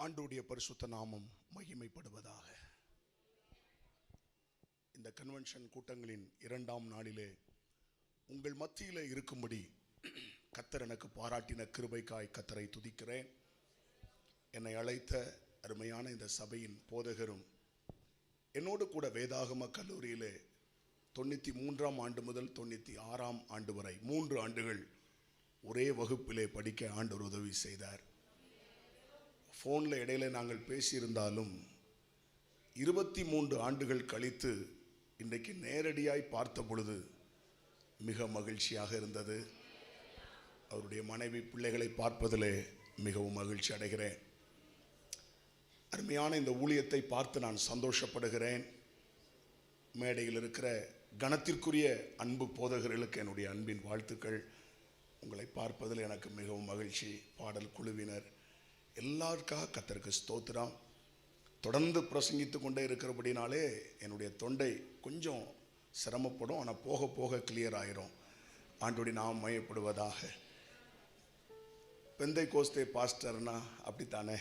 ஆண்டவருடைய பரிசுத்த நாமம் மகிமைப்படுவதாக. இந்த கன்வென்ஷன் கூட்டங்களின் 2ஆம் நாளிலே உங்கள் மத்தியில் இருக்கும்படி கர்த்தர் எனக்கு பாராட்டின கிருபைக்காய் கர்த்தரை துதிக்கிறேன். என்னை அழைத்த அருமையான இந்த சபையின் போதகரும் என்னோடு கூட வேதாகம கல்லூரியிலே 93ஆம் ஆண்டு முதல் 96ஆம் ஆண்டு வரை 3 ஆண்டுகள் ஒரே வகுப்பிலே படிக்க ஆண்டவர் உதவி செய்தார். ஃபோனில் இடையில நாங்கள் பேசியிருந்தாலும் 23 ஆண்டுகள் கழித்து இன்றைக்கு நேரடியாய் பார்த்த பொழுது மிக மகிழ்ச்சியாக இருந்தது. அவருடைய மனைவி பிள்ளைகளை பார்ப்பதிலே மிகவும் மகிழ்ச்சி அடைகிறேன். அருமையான இந்த ஊழியத்தை பார்த்து நான் சந்தோஷப்படுகிறேன். மேடையில் இருக்கிற கனத்திற்குரிய அன்பு போதகர்களுக்கு என்னுடைய அன்பின் வாழ்த்துக்கள். உங்களை பார்ப்பதில் எனக்கு மிகவும் மகிழ்ச்சி. பாடல் குழுவினர் எல்லாருக்காக கர்த்தருக்கு ஸ்தோத்திரம். தொடர்ந்து பிரசங்கித்து கொண்டே இருக்கிறபடினாலே என்னுடைய தொண்டை கொஞ்சம் சிரமப்படும், ஆனால் போக போக கிளியர் ஆயிரும். ஆண்டோடைய நாம் மயப்படுவதாக. பெந்தை கோஸ்தே பாஸ்டர்னா அப்படித்தானே,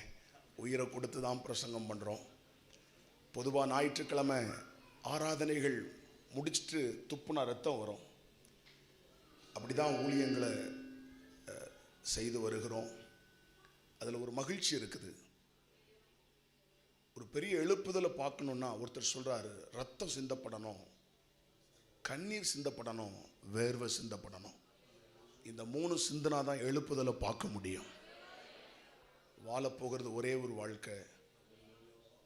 உயிரை கொடுத்து தான் பிரசங்கம் பண்ணுறோம். பொதுவாக ஞாயிற்றுக்கிழமை ஆராதனைகள் முடிச்சுட்டு துப்புனா ரத்தம் வரும். அப்படி தான் ஊழியங்களை செய்து வருகிறோம். அதில் ஒரு மகிழ்ச்சி இருக்குது. ஒரு பெரிய எழுப்புதலை பார்க்கணுன்னா ஒருத்தர் சொல்கிறாரு, ரத்தம் சிந்தப்படணும், கண்ணீர் சிந்தப்படணும், வேர்வை சிந்தப்படணும். இந்த 3 சிந்தனா தான் எழுப்புதலை பார்க்க முடியும். வாழப்போகிறது ஒரே ஒரு வாழ்க்கை.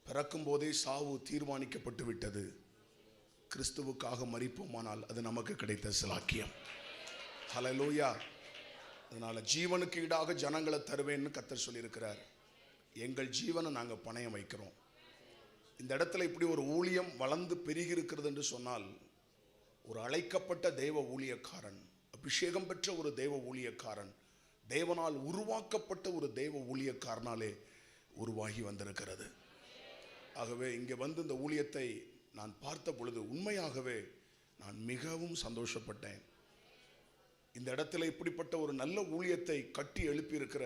பிறக்கும் போதே சாவு தீர்மானிக்கப்பட்டு விட்டது. கிறிஸ்துவுக்காக மரிப்போமானால் அது நமக்கு கிடைத்த சிலாக்கியம். ஹல்லேலூயா. அதனால் ஜீவனுக்கு ஈடாக ஜனங்களை தருவேன்னு கர்த்தர் சொல்லியிருக்கிறார். எங்கள் ஜீவனை நாங்கள் பணயம் வைக்கிறோம். இந்த இடத்துல இப்படி ஒரு ஊழியம் வளர்ந்து பெருகி இருக்கிறது என்று சொன்னால், ஒரு அழைக்கப்பட்ட தெய்வ ஊழியக்காரன், அபிஷேகம் பெற்ற ஒரு தெய்வ ஊழியக்காரன், தேவனால் உருவாக்கப்பட்ட ஒரு தெய்வ ஊழியக்காரனாலே உருவாகி வந்திருக்கிறது. ஆகவே இங்கே வந்து இந்த ஊழியத்தை நான் பார்த்த பொழுது உண்மையாகவே நான் மிகவும் சந்தோஷப்பட்டேன். இந்த இடத்துல இப்படிப்பட்ட ஒரு நல்ல ஊழியத்தை கட்டி எழுப்பியிருக்கிற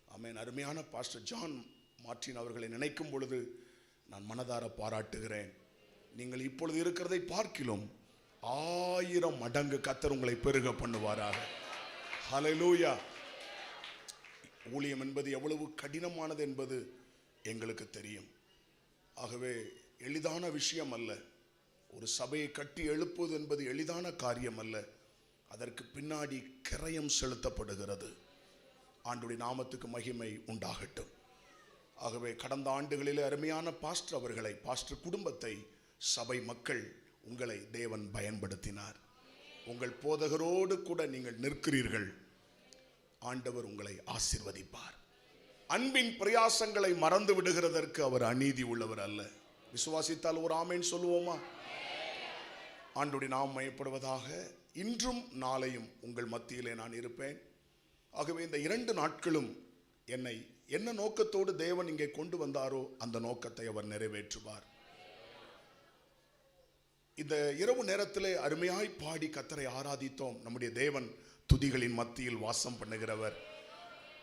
ஆமென் அருமையான பாஸ்டர் ஜான் மார்ட்டின் அவர்களை நினைக்கும் பொழுது நான் மனதார பாராட்டுகிறேன். நீங்கள் இப்பொழுது இருக்கிறதை பார்க்கிலும் 1000 மடங்கு கர்த்தர் உங்களை பெருக பண்ணுவாராக. ஹல்லேலூயா. ஊழியம் என்பது எவ்வளவு கடினமானது என்பது எங்களுக்கு தெரியும். ஆகவே எளிதான விஷயம் அல்ல. ஒரு சபையை கட்டி எழுப்புவது என்பது எளிதான காரியம் அல்ல. அதற்கு பின்னாடி கிரயம் செலுத்தப்படுகிறது. ஆண்டுடைய நாமத்துக்கு மகிமை உண்டாகட்டும். ஆகவே கடந்த ஆண்டுகளில் அருமையான பாஸ்டர் அவர்களை, பாஸ்டர் குடும்பத்தை, சபை மக்கள், உங்களை தேவன் பயன்படுத்தினார். உங்கள் போதகரோடு கூட நீங்கள் நிற்கிறீர்கள். ஆண்டவர் உங்களை ஆசீர்வதிப்பார். அன்பின் பிரயாசங்களை மறந்து விடுகிறதற்கு அவர் அநீதி உள்ளவர் அல்ல. விசுவாசித்தால் ஒரு ஆமென் சொல்லுவோமா? ஆண்டுடைய நாம் மயப்படுவதாக. இன்றும் நாளையும் உங்கள் மத்தியிலே நான் இருப்பேன். ஆகவே இந்த 2 நாட்களும் என்னை என்ன நோக்கத்தோடு தேவன் இங்கே கொண்டு வந்தாரோ அந்த நோக்கத்தை அவர் நிறைவேற்றுவார். இந்த இரவு நேரத்திலே அருமையாய் பாடி கர்த்தரை ஆராதித்தோம். நம்முடைய தேவன் துதிகளின் மத்தியில் வாசம் பண்ணுகிறவர்.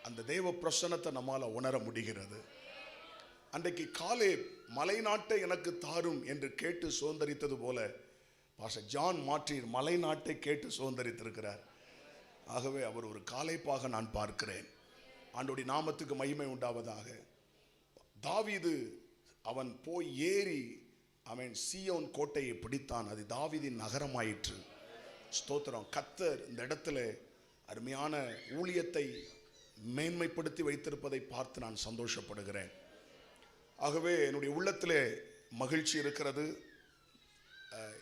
அந்த தேவ பிரசன்னத்தை நம்மால் உணர முடிகிறது. அன்றைக்கு காலே மலை நாட்டை எனக்கு தாரும் என்று கேட்டு சுதந்தரித்தது போல பாஸ்டர் ஜான் மார்ட்டின் மலை நாட்டை கேட்டு சுதந்தரித்திருக்கிறார். ஆகவே அவர் ஒரு காளைப்பாக நான் பார்க்கிறேன். ஆண்டவருடைய நாமத்துக்கு மகிமை உண்டாவதாக. தாவீது அவன் போய் ஏறி அவன் சீயோன் கோட்டையை பிடித்தான். அது தாவீதின் நகரமாயிற்று. ஸ்தோத்திரம். கர்த்தர் இந்த இடத்துல அருமையான ஊழியத்தை மேன்மைப்படுத்தி வைத்திருப்பதை பார்த்து நான் சந்தோஷப்படுகிறேன். ஆகவே என்னுடைய உள்ளத்திலே மகிழ்ச்சி இருக்கிறது.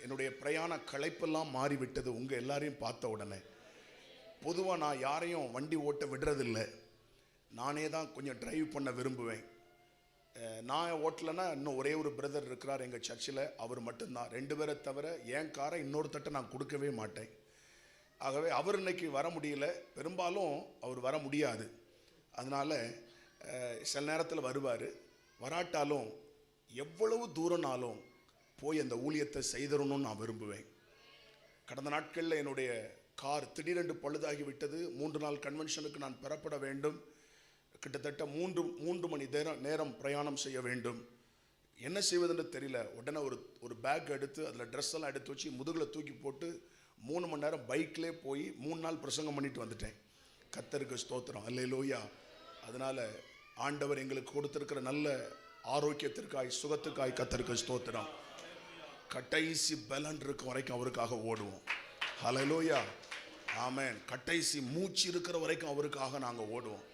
என்னுடைய பிரயாண களைப்பெல்லாம் மாறிவிட்டது உங்கள் எல்லாரையும் பார்த்த உடனே. பொதுவாக நான் யாரையும் வண்டி ஓட்ட விடுறதில்லை. நானே தான் கொஞ்சம் டிரைவ் பண்ண விரும்புவேன். நான் ஓட்டலைன்னா இன்னும் ஒரே ஒரு பிரதர் இருக்கிறார் எங்கள் சர்ச்சில், அவர் மட்டும்தான். 2 பேரை தவிர என் காரை இன்னொருத்தட்ட நான் கொடுக்கவே மாட்டேன். ஆகவே அவர் இன்னைக்கு வர முடியல. பெரும்பாலும் அவர் வர முடியாது. அதனால் சில நேரத்தில் வருவார். வராட்டாலும் எவ்வளவு தூரம்னாலும் போய் அந்த ஊழியத்தை செய்தரணும்னு நான் விரும்புவேன். கடந்த நாட்களில் என்னுடைய கார் திடீரென்று பழுதாகி விட்டது. 3 நாள் கன்வென்ஷனுக்கு நான் பெறப்பட வேண்டும். கிட்டத்தட்ட மூன்று மணி நேரம் பிரயாணம் செய்ய வேண்டும். என்ன செய்வதுன்னு தெரியல. உடனே ஒரு பேக் எடுத்து அதில் ட்ரெஸ் எல்லாம் எடுத்து வச்சு முதுகில் தூக்கி போட்டு 3 மணி நேரம் பைக்லேயே போய் 3 நாள் பிரசங்கம் பண்ணிட்டு வந்துட்டேன். கர்த்தருக்கு ஸ்தோத்திரம், அல்லேலூயா. அதனால் ஆண்டவர் எங்களுக்கு கொடுத்திருக்கிற நல்ல ஆரோக்கியத்திற்காய் சுகத்துக்காய் கர்த்தருக்கு ஸ்தோத்திரம். கடைசி பலன் இருக்கும் வரைக்கும் அவருக்காக ஓடுவோம். அல்லேலூயா, ஆமென். கடைசி மூச்சு இருக்கிற வரைக்கும் அவருக்காக நாங்கள் ஓடுவோம்.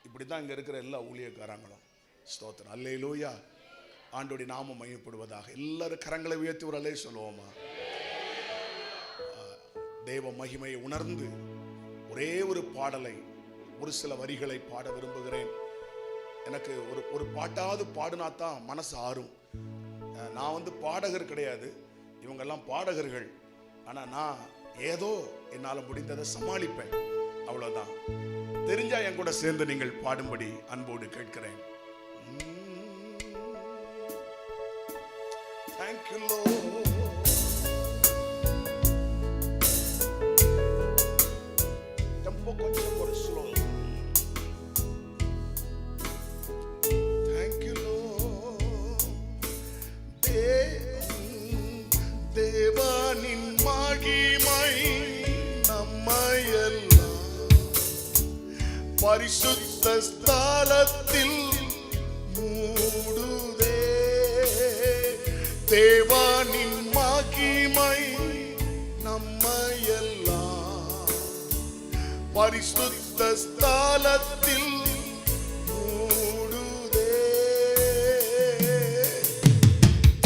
இப்படி தான் இங்கே இருக்கிற எல்லா ஊழியக்காரங்களும். ஸ்தோத்திரம், அல்லேலூயா. ஆண்டோடைய நாமம் மையப்படுவதாக. எல்லாரும் கரங்களை உயர்த்தி ஒரு அல்லே சொல்லுவோமா? தேவ மகிமையை உணர்ந்து ஒரே ஒரு பாடலை, ஒரு சில வரிகளை பாட விரும்புகிறேன். எனக்கு ஒரு பாட்டாவது பாடுனா தான் மனசு ஆறும். நான் பாடகர் கிடையாது, இவங்கெல்லாம் பாடகர்கள். ஆனால் நான் ஏதோ என்னால் முடிந்ததை சமாளிப்பேன், அவ்வளோதான். தெரிஞ்சா என் கூட சேர்ந்து நீங்கள் பாடும்படி அன்போடு கேட்கிறேன். Thank you, Lord. Tempo கொஞ்சம் ஒரு slow. Thank you, Lord. தேவனின் மகிமை நம்மையெல்லாம் பரிசுத்த ஸ்தலத்தில் மூடுதே. தேவனின் மகிமை நம்மையெல்லாம் பரிசுத்த ஸ்தலத்தில் மூடுதே.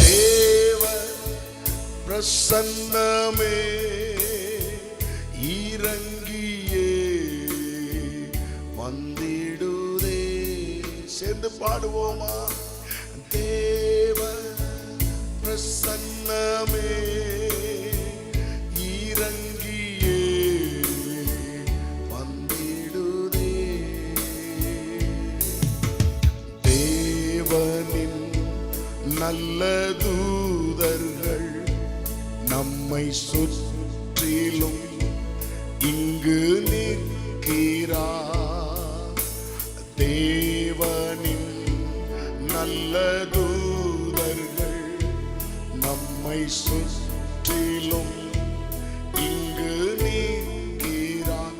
தேவ பிரசன்னமே இறங்கியே வந்திடுதே. சேர்ந்து பாடுவோமா? தேவ பிரசன்னமே இறங்கியே வந்திடுதே. தேவனின் நல்ல தூதர்கள் நம்மை சுற்றிலும் இங்கு நிற்கிறார். தேவனின் நல்ல தூதர்கள் நம்மை சுற்றிலும் இங்கு நிற்கிறார்.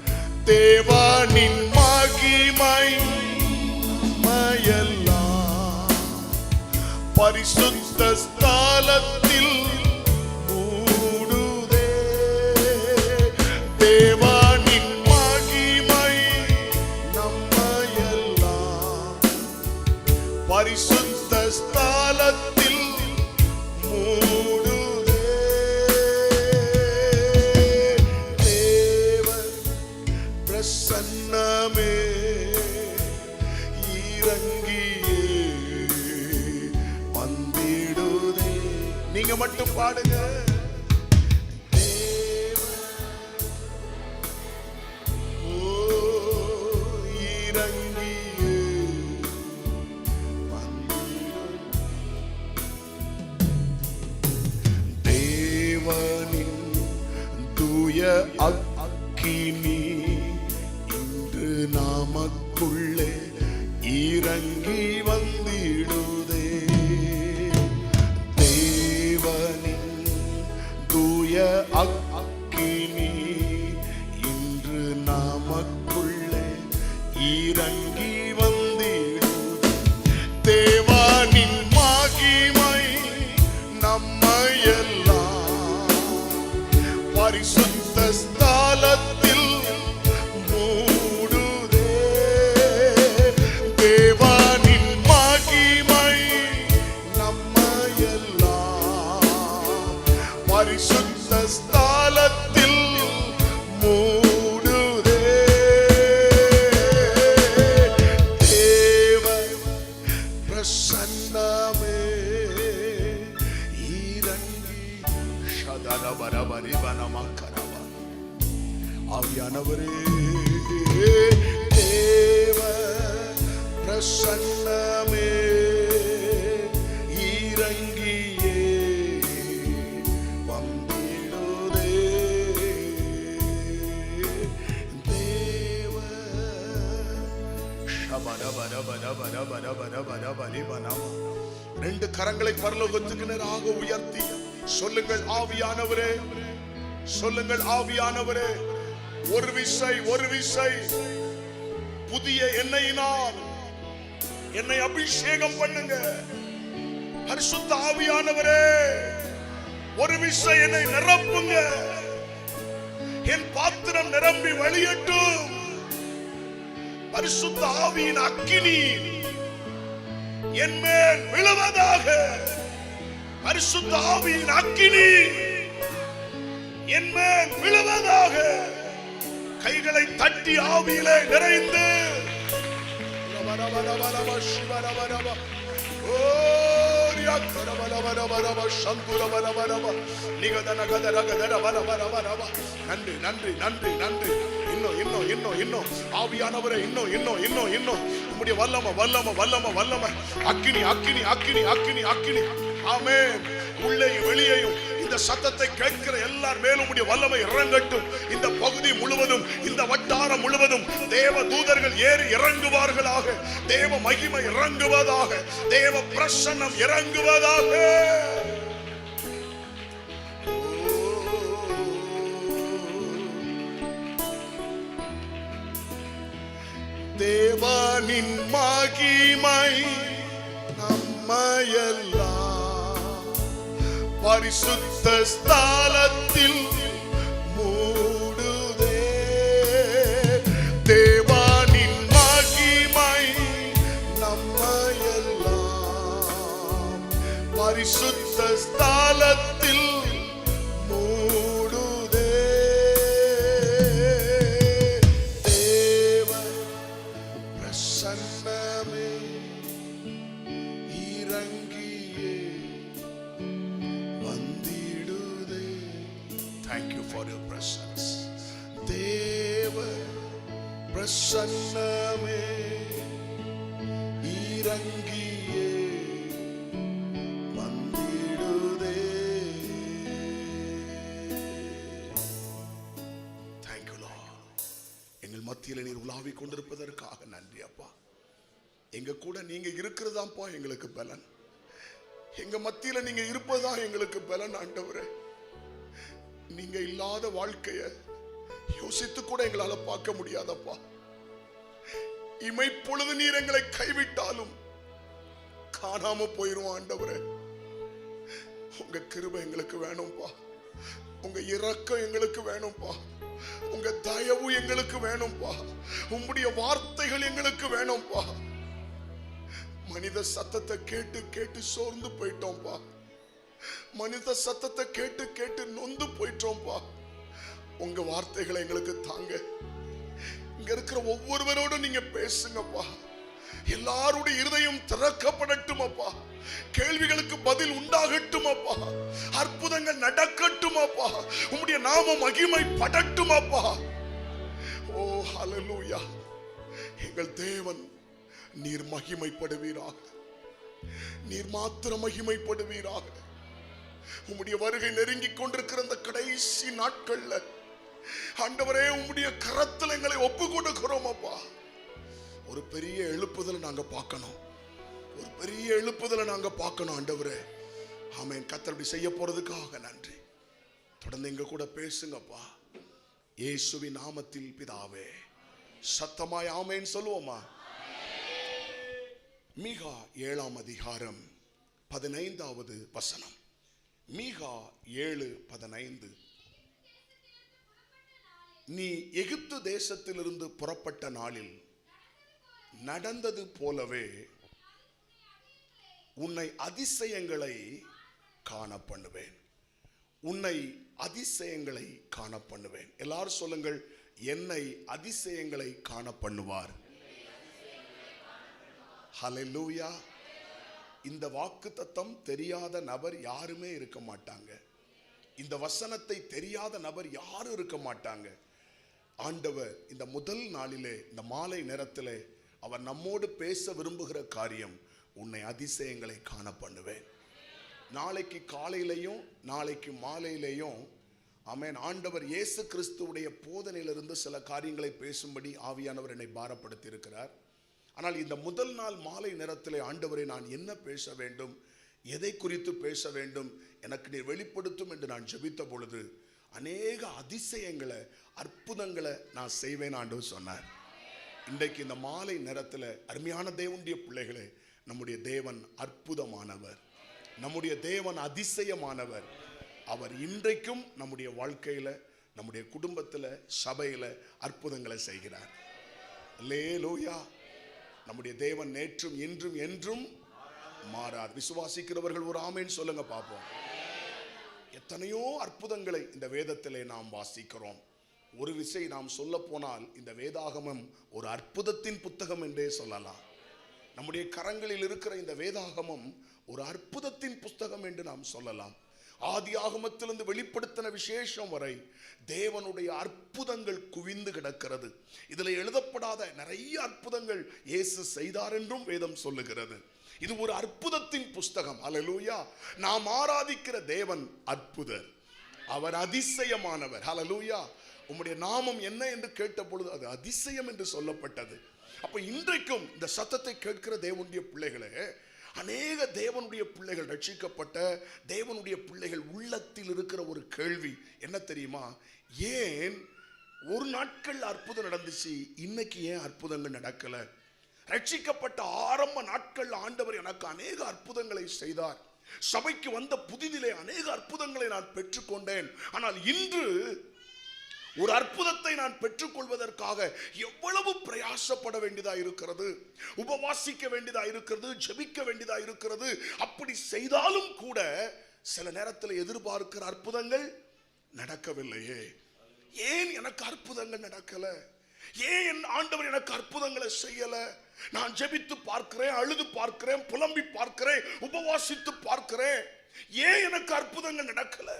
தேவனின் மகிமை நம்மையெல்லாம் பரிசுத்த ஸ்தலத்தில் மூடுதே. தேவனின் மகிமை நம்மையெல்லாம் பரிசுத்த ஸ்தலத்தில் மூடுதே. தேவ பிரசன்னமே இறங்கியே வந்திடுதே. நீங்க மட்டும் பாடுங்க. அக்கினி இன்று நமக்குள்ளே இறங்கி வந்திடுதே. தேவனின் தூய அக்கினி இன்று நமக்குள்ளே இறங்கி வந்திடுதே. தேவனின் மகிமை நம்மையெல்லாம் பரிசுத்த ஸ்தலத்தில் மூடுதே. தேவனின் ரெண்டு கரங்களை பரலோகத்துக்கு நேராக உயர்த்தி சொல்லுங்கள், ஆவியானவரே, சொல்லுங்கள், ஆவியானவரே, ஒரு விசை புதிய எண்ணெயினால் என்னை அபிஷேகம் பண்ணுங்க. பரிசுத்த ஆவியானவரே, ஒரு விசை என்னை நிரப்புங்க. என் பாத்திரம் நிரம்பி வழியட்டும். பரிசுத்த ஆவியின் அக்கினி என் மேல் விழுவதாக. பரிசுத்த ஆவியின் அக்கினி என் மேல் விழுவதாக. கைகளை தட்டி ஆவியிலே நிறைந்து நன்றி நன்றி நன்றி நன்றி. இன்னும் ஆவியானவரே, இன்னும் உம்முடைய வல்லமை வல்லமை வல்லமை வல்லமை, அக்கினி அக்கினி அக்கினி அக்கினி அக்கினி. ஆமென். உள்ளேயும் வெளியேயும் இந்த சத்தத்தை கேட்கிற எல்லார் மேலும் உம்முடைய வல்லமை இறங்கட்டும். இந்த பகுதி முழுவதும், இந்த வட்டாரம் முழுவதும் தேவ தூதர்கள் ஏறி இறங்குவார்களாக. தேவ மகிமை இறங்குவதாக. தேவ பிரசன்னம் இறங்குவதாக. தேவனின் மகிமை நம்மையெல்லாம் பரிசுத்த ஸ்தலத்தில் மூடுதே. தேவனின் மகிமை நம்மையெல்லாம் பரிசுத்த ஸ்தலத்தில் மூடுதே. தேவ பிரசன்னமே இறங்கியே வந்திடுதே. Thank you for your presence. தேவ பிரசன்னமே இறங்கியே வந்திடுதே. Thank you Lord. எங்கள் மத்தியில் நீர் உலாவிக் கொண்டிருப்பதற்காக நன்றி அப்பா. எங்க கூட நீங்க இருக்கிறதாப்பா எங்களுக்கு பலன். எங்க மத்தியில நீங்க இருப்பதுதான் எங்களுக்கு பலன் ஆண்டவரே. நீங்க இல்லாத வாழ்க்கைய யோசித்து கூட எங்களால பார்க்க முடியாதப்பா. இமைப்பொழுது நீர் எங்களை கைவிட்டாலும் காணாம போயிருவோம் ஆண்டவரே. உங்க கிருபை எங்களுக்கு வேணும்பா. உங்க இரக்கம் எங்களுக்கு வேணும்பா. உங்க தயவு எங்களுக்கு வேணும்பா. உம்முடைய வார்த்தைகள் எங்களுக்கு வேணும்பா. மனித சத்தத்தை கேட்டு கேட்டு சோர்ந்து போயிட்டோம்பா. மனித சத்தத்தை கேட்டு கேட்டு நொந்து போயிட்டோம்பா. உங்க வார்த்தைகளை எங்களுக்கு தாங்க. இங்க இருக்கிற ஒவ்வொருவரோடும் நீங்க பேசுங்கப்பா. எல்லாருடைய இருதயம் திறக்கப்படட்டும் அப்பா. கேள்விகளுக்கு பதில் உண்டாகட்டும் அப்பா. அற்புதங்கள் நடக்கட்டும் அப்பா. உம்முடைய நாமம் மகிமைப்படட்டும் அப்பா. ஓ ஹல்லேலூயா. எங்கள் தேவன் நீர் மகிமைப்படுவீராக. நீர் மாத்திரம் மகிமைப்படுவீராக. உம்முடைய வருகை நெருங்கிக் கொண்டிருக்கிற அந்த கடைசி நாட்கள்ல ஆண்டவரே, உம்முடைய கரத்தில் எங்களை ஒப்பு கொடுக்கிறோம் அப்பா. ஒரு பெரிய எழுப்புதலை நாங்க பார்க்கணும். ஒரு பெரிய எழுப்புதலை நாங்க பார்க்கணும் ஆண்டவரே. ஆமென். கர்த்தர் இப்படி செய்ய போறதுக்காக நன்றி. தொடர்ந்து எங்க கூட பேசுங்கப்பா. இயேசுவின் நாமத்தில் பிதாவே. சத்தமாய் ஆமென் சொல்லுவோமா? மீகா 7ஆம் அதிகாரம் 15வது வசனம். மீகா 7:15. நீ எகிப்து தேசத்திலிருந்து புறப்பட்ட நாளில் நடந்தது போலவே உன்னை அதிசயங்களை காண பண்ணுவேன். உன்னை அதிசயங்களை காண பண்ணுவேன். எல்லாரும் சொல்லுங்கள், என்னை அதிசயங்களை காண பண்ணுவார். ஹல்லேலூயா. இந்த வாக்குத்தத்தம் தெரியாத நபர் யாருமே இருக்க மாட்டாங்க. இந்த வசனத்தை தெரியாத நபர் யாரும் இருக்க மாட்டாங்க. ஆண்டவர் இந்த முதல் நாளிலே, இந்த மாலை நேரத்திலே அவர் நம்மோடு பேச விரும்புகிற காரியம், உன்னை அதிசயங்களை காண பண்ணுவேன். நாளைக்கு காலையிலையும் நாளைக்கு மாலையிலையும் ஆமென், ஆண்டவர் இயேசு கிறிஸ்துவுடைய போதனையிலிருந்து சில காரியங்களை பேசும்படி ஆவியானவர் என்னை பாரப்படுத்தி இருக்கிறார். ஆனால் இந்த முதல் நாள் மாலை நேரத்திலே ஆண்டவரே நான் என்ன பேச வேண்டும், எதை குறித்து பேச வேண்டும், எனக்கு நீர் வெளிப்படுத்தும் என்று நான் ஜெபித்த பொழுது அநேக அதிசயங்களை, அற்புதங்களை நான் செய்வேன் ஆண்டவர் சொன்னார். இன்றைக்கு இந்த மாலை நேரத்தில் அருமையான தேவனுடைய பிள்ளைகளே, நம்முடைய தேவன் அற்புதமானவர், நம்முடைய தேவன் அதிசயமானவர். அவர் இன்றைக்கும் நம்முடைய வாழ்க்கையில, நம்முடைய குடும்பத்தில், சபையில அற்புதங்களை செய்கிறார். அல்லேலூயா. நம்முடைய தேவன் நேற்றும் இன்றும் என்றும் மாறார். விசுவாசிக்கிறவர்கள் ஒரு ஆமென் சொல்லுங்க பார்ப்போம். எத்தனையோ அற்புதங்களை இந்த வேதத்திலே நாம் வாசிக்கிறோம். ஒரு விஷயம் நாம் சொல்ல போனால் இந்த வேதாகமம் ஒரு அற்புதத்தின் புத்தகம் என்றே சொல்லலாம். நம்முடைய கரங்களில் இருக்கிற இந்த வேதாகமம் ஒரு அற்புதத்தின் புத்தகம் என்று நாம் சொல்லலாம். ஆதி ஆகமத்திலிருந்து வெளிப்படுத்தின விசேஷம் வரை தேவனுடைய அற்புதங்கள் குவிந்து கிடக்கிறது. இதில் எழுதப்படாத நிறைய அற்புதங்கள் இயேசு செய்தார் என்றும் வேதம் சொல்லுகிறது. இது ஒரு அற்புதத்தின் புஸ்தகம். அல்லேலூயா. நாம் ஆராதிக்கிற தேவன் அற்புதர், அவர் அதிசயமானவர். அல்லேலூயா. உம்முடைய நாமம் என்ன என்று கேட்ட பொழுது அது அதிசயம் என்று சொல்லப்பட்டது. அப்ப இன்றைக்கும் இந்த சத்தத்தை கேட்கிற தேவனுடைய பிள்ளைகளே, அநேக தேவனுடைய பிள்ளைகள், ரட்சிக்கப்பட்ட தேவனுடைய பிள்ளைகள் உள்ளத்தில் இருக்கிற ஒரு கேள்வி என்ன தெரியுமா? ஏன் ஒரு நாட்கள் அற்புதம் நடந்துச்சு, இன்னைக்கு ஏன் அற்புதங்கள் நடக்கல? ரட்சிக்கப்பட்ட ஆரம்ப நாட்கள் ஆண்டவர் எனக்கு அநேக அற்புதங்களை செய்தார். சபைக்கு வந்த புதிதிலே அநேக அற்புதங்களை நான் பெற்றுக்கொண்டேன். ஆனால் இன்று ஒரு அற்புதத்தை நான் பெற்றுக்கொள்வதற்காக எவ்வளவு பிரயாசப்பட வேண்டியதா இருக்கிறது, உபவாசிக்க வேண்டியதா இருக்கிறது, ஜெபிக்க வேண்டியதா இருக்கிறது. அப்படி செய்தாலும் கூட சில நேரத்தில் எதிர்பார்க்கிற அற்புதங்கள் நடக்கவில்லையே. ஏன் எனக்கு அற்புதங்கள் நடக்கல? ஏன் என் ஆண்டவர் எனக்கு அற்புதங்களை செய்யல? நான் ஜெபித்து பார்க்கிறேன், அழுது பார்க்கிறேன், புலம்பி பார்க்கிறேன், உபவாசித்து பார்க்கிறேன், ஏன் எனக்கு அற்புதங்கள் நடக்கல?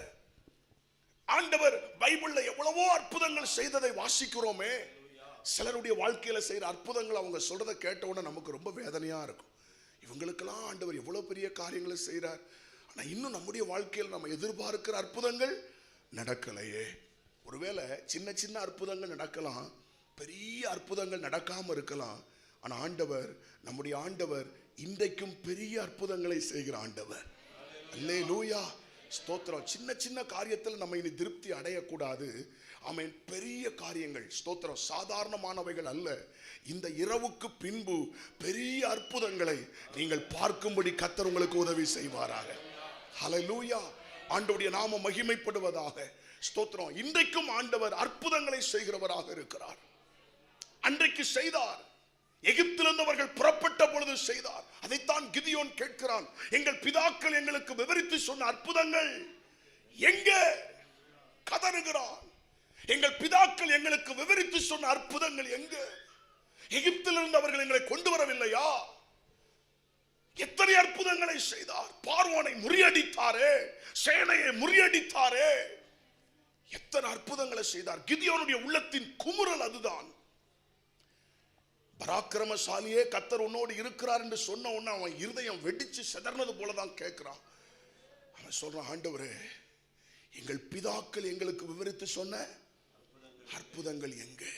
ஆண்டவர் பைபிள்ல எவ்வளவோ அற்புதங்கள் செய்ததை வாசிக்கிறோமே. சிலருடைய வாழ்க்கையில செய்யற அற்புதங்கள் அவங்க சொல்றதை கேட்ட உடனே நமக்கு ரொம்ப வேதனையா இருக்கும். இவங்களுக்கெல்லாம் ஆண்டவர் எவ்வளவு பெரிய காரியங்களை செய்யறார், ஆனா இன்னும் நம்முடைய வாழ்க்கையில் நம்ம எதிர்பார்க்கிற அற்புதங்கள் நடக்கலையே. ஒருவேளை சின்ன சின்ன அற்புதங்கள் நடக்கலாம், பெரிய அற்புதங்கள் நடக்காம இருக்கலாம். ஆனா ஆண்டவர், நம்முடைய ஆண்டவர் இன்றைக்கும் பெரிய அற்புதங்களை செய்கிற ஆண்டவர். அல்லேலூயா. ஸ்தோத்திரம். சின்ன சின்ன காரியத்தில் நம்ம இனி திருப்தி அடையக்கூடாது. ஆமென். பெரிய காரியங்கள், ஸ்தோத்திரம், சாதாரணமானவைகள் அல்ல. இந்த இரவுக்கு பின்பு பெரிய அற்புதங்களை நீங்கள் பார்க்கும்படி கர்த்தர் உங்களுக்கு உதவி செய்வாராக. ஹல்லேலூயா. ஆண்டவருடைய நாமம் மகிமைப்படுவதாக. ஸ்தோத்திரம். இன்றைக்கும் ஆண்டவர் அற்புதங்களை செய்கிறவராக இருக்கிறார். அன்றைக்கு செய்தார். எகிப்திலிருந்து அவர்கள் புறப்பட்ட பொழுது செய்தார். அதைத்தான் கிதியோன் கேட்கிறான். எங்கள் பிதாக்கள் எங்களுக்கு விவரித்து சொன்ன அற்புதங்கள் எங்கே? கதறுகிறான். எங்கள் பிதாக்கள் எங்களுக்கு விவரித்து சொன்ன அற்புதங்கள் எங்கே? எகிப்திலிருந்து அவர்கள் எங்களை கொண்டு வரவில்லையா? எத்தனை அற்புதங்களை செய்தார். பார்வோனை முறியடித்தாரே, சேனையை முறியடித்தாரே, எத்தனை அற்புதங்களை செய்தார். கிதியோனுடைய உள்ளத்தின் குமுறல் அதுதான். பராக்கிரமசாலியே, கர்த்தர் உன்னோடு இருக்கிறார் என்று சொன்ன உடனே அவன் இருதயம் வெடிச்சு சிதறனது போலதான் கேட்கிறான். அவன் சொல்றான், ஆண்டவரே எங்கள் பிதாக்கள் எங்களுக்கு விவரித்து சொன்ன அற்புதங்கள் எங்கே?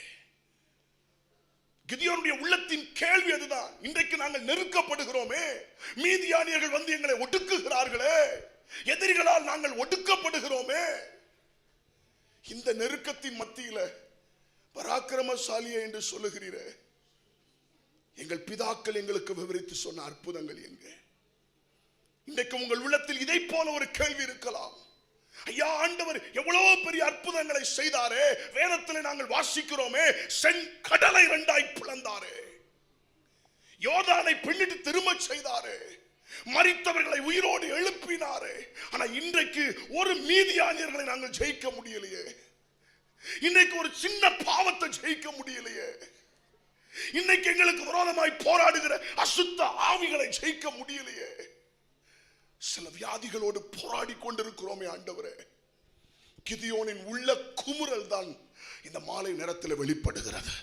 கிதியோனுடைய உள்ளத்தின் கேள்வி அதுதான். இன்றைக்கு நாங்கள் நெருக்கப்படுகிறோமே, மீதியானியர்கள் வந்து எங்களை ஒடுக்குகிறார்களே, எதிரிகளால் நாங்கள் ஒடுக்கப்படுகிறோமே. இந்த நெருக்கத்தின் மத்தியில பராக்கிரமசாலியே என்று சொல்லுகிறீரே, எங்கள் பிதாக்கள் எங்களுக்கு விவரித்து சொன்ன அற்புதங்கள் எங்கே? இன்றைக்கு உங்கள் உள்ளத்தில் இதை போல ஒரு கேள்வி இருக்கலாம். ஐயா, ஆண்டவர் எவ்வளவு பெரிய அற்புதங்களை செய்தாரே, வேதத்தில் நாங்கள் வாசிக்கிறோமே, செங்கடலை இரண்டாய் பிளந்தாரே, யோர்தானை பின்னிட்டு திரும்ப செய்தாரே, மரித்தவர்களை உயிரோடு எழுப்பினாரே. ஆனா இன்றைக்கு ஒரு மீதியானியர்களை நாங்கள் ஜெயிக்க முடியலையே. இன்றைக்கு ஒரு சின்ன பாவத்தை ஜெயிக்க முடியலையே. இன்னைக்கு எங்களுக்கு விரோதமாய் போராடுகிற அசுத்த ஆவிகளை ஜெயிக்க முடியலையே. சில வியாதிகளோடு போராடி கொண்டிருக்கிறோமே ஆண்டவரே. கிதியோனின் உள்ள குமுறல் தான் இந்த மாலை நேரத்தில் வெளிப்படுகிறது.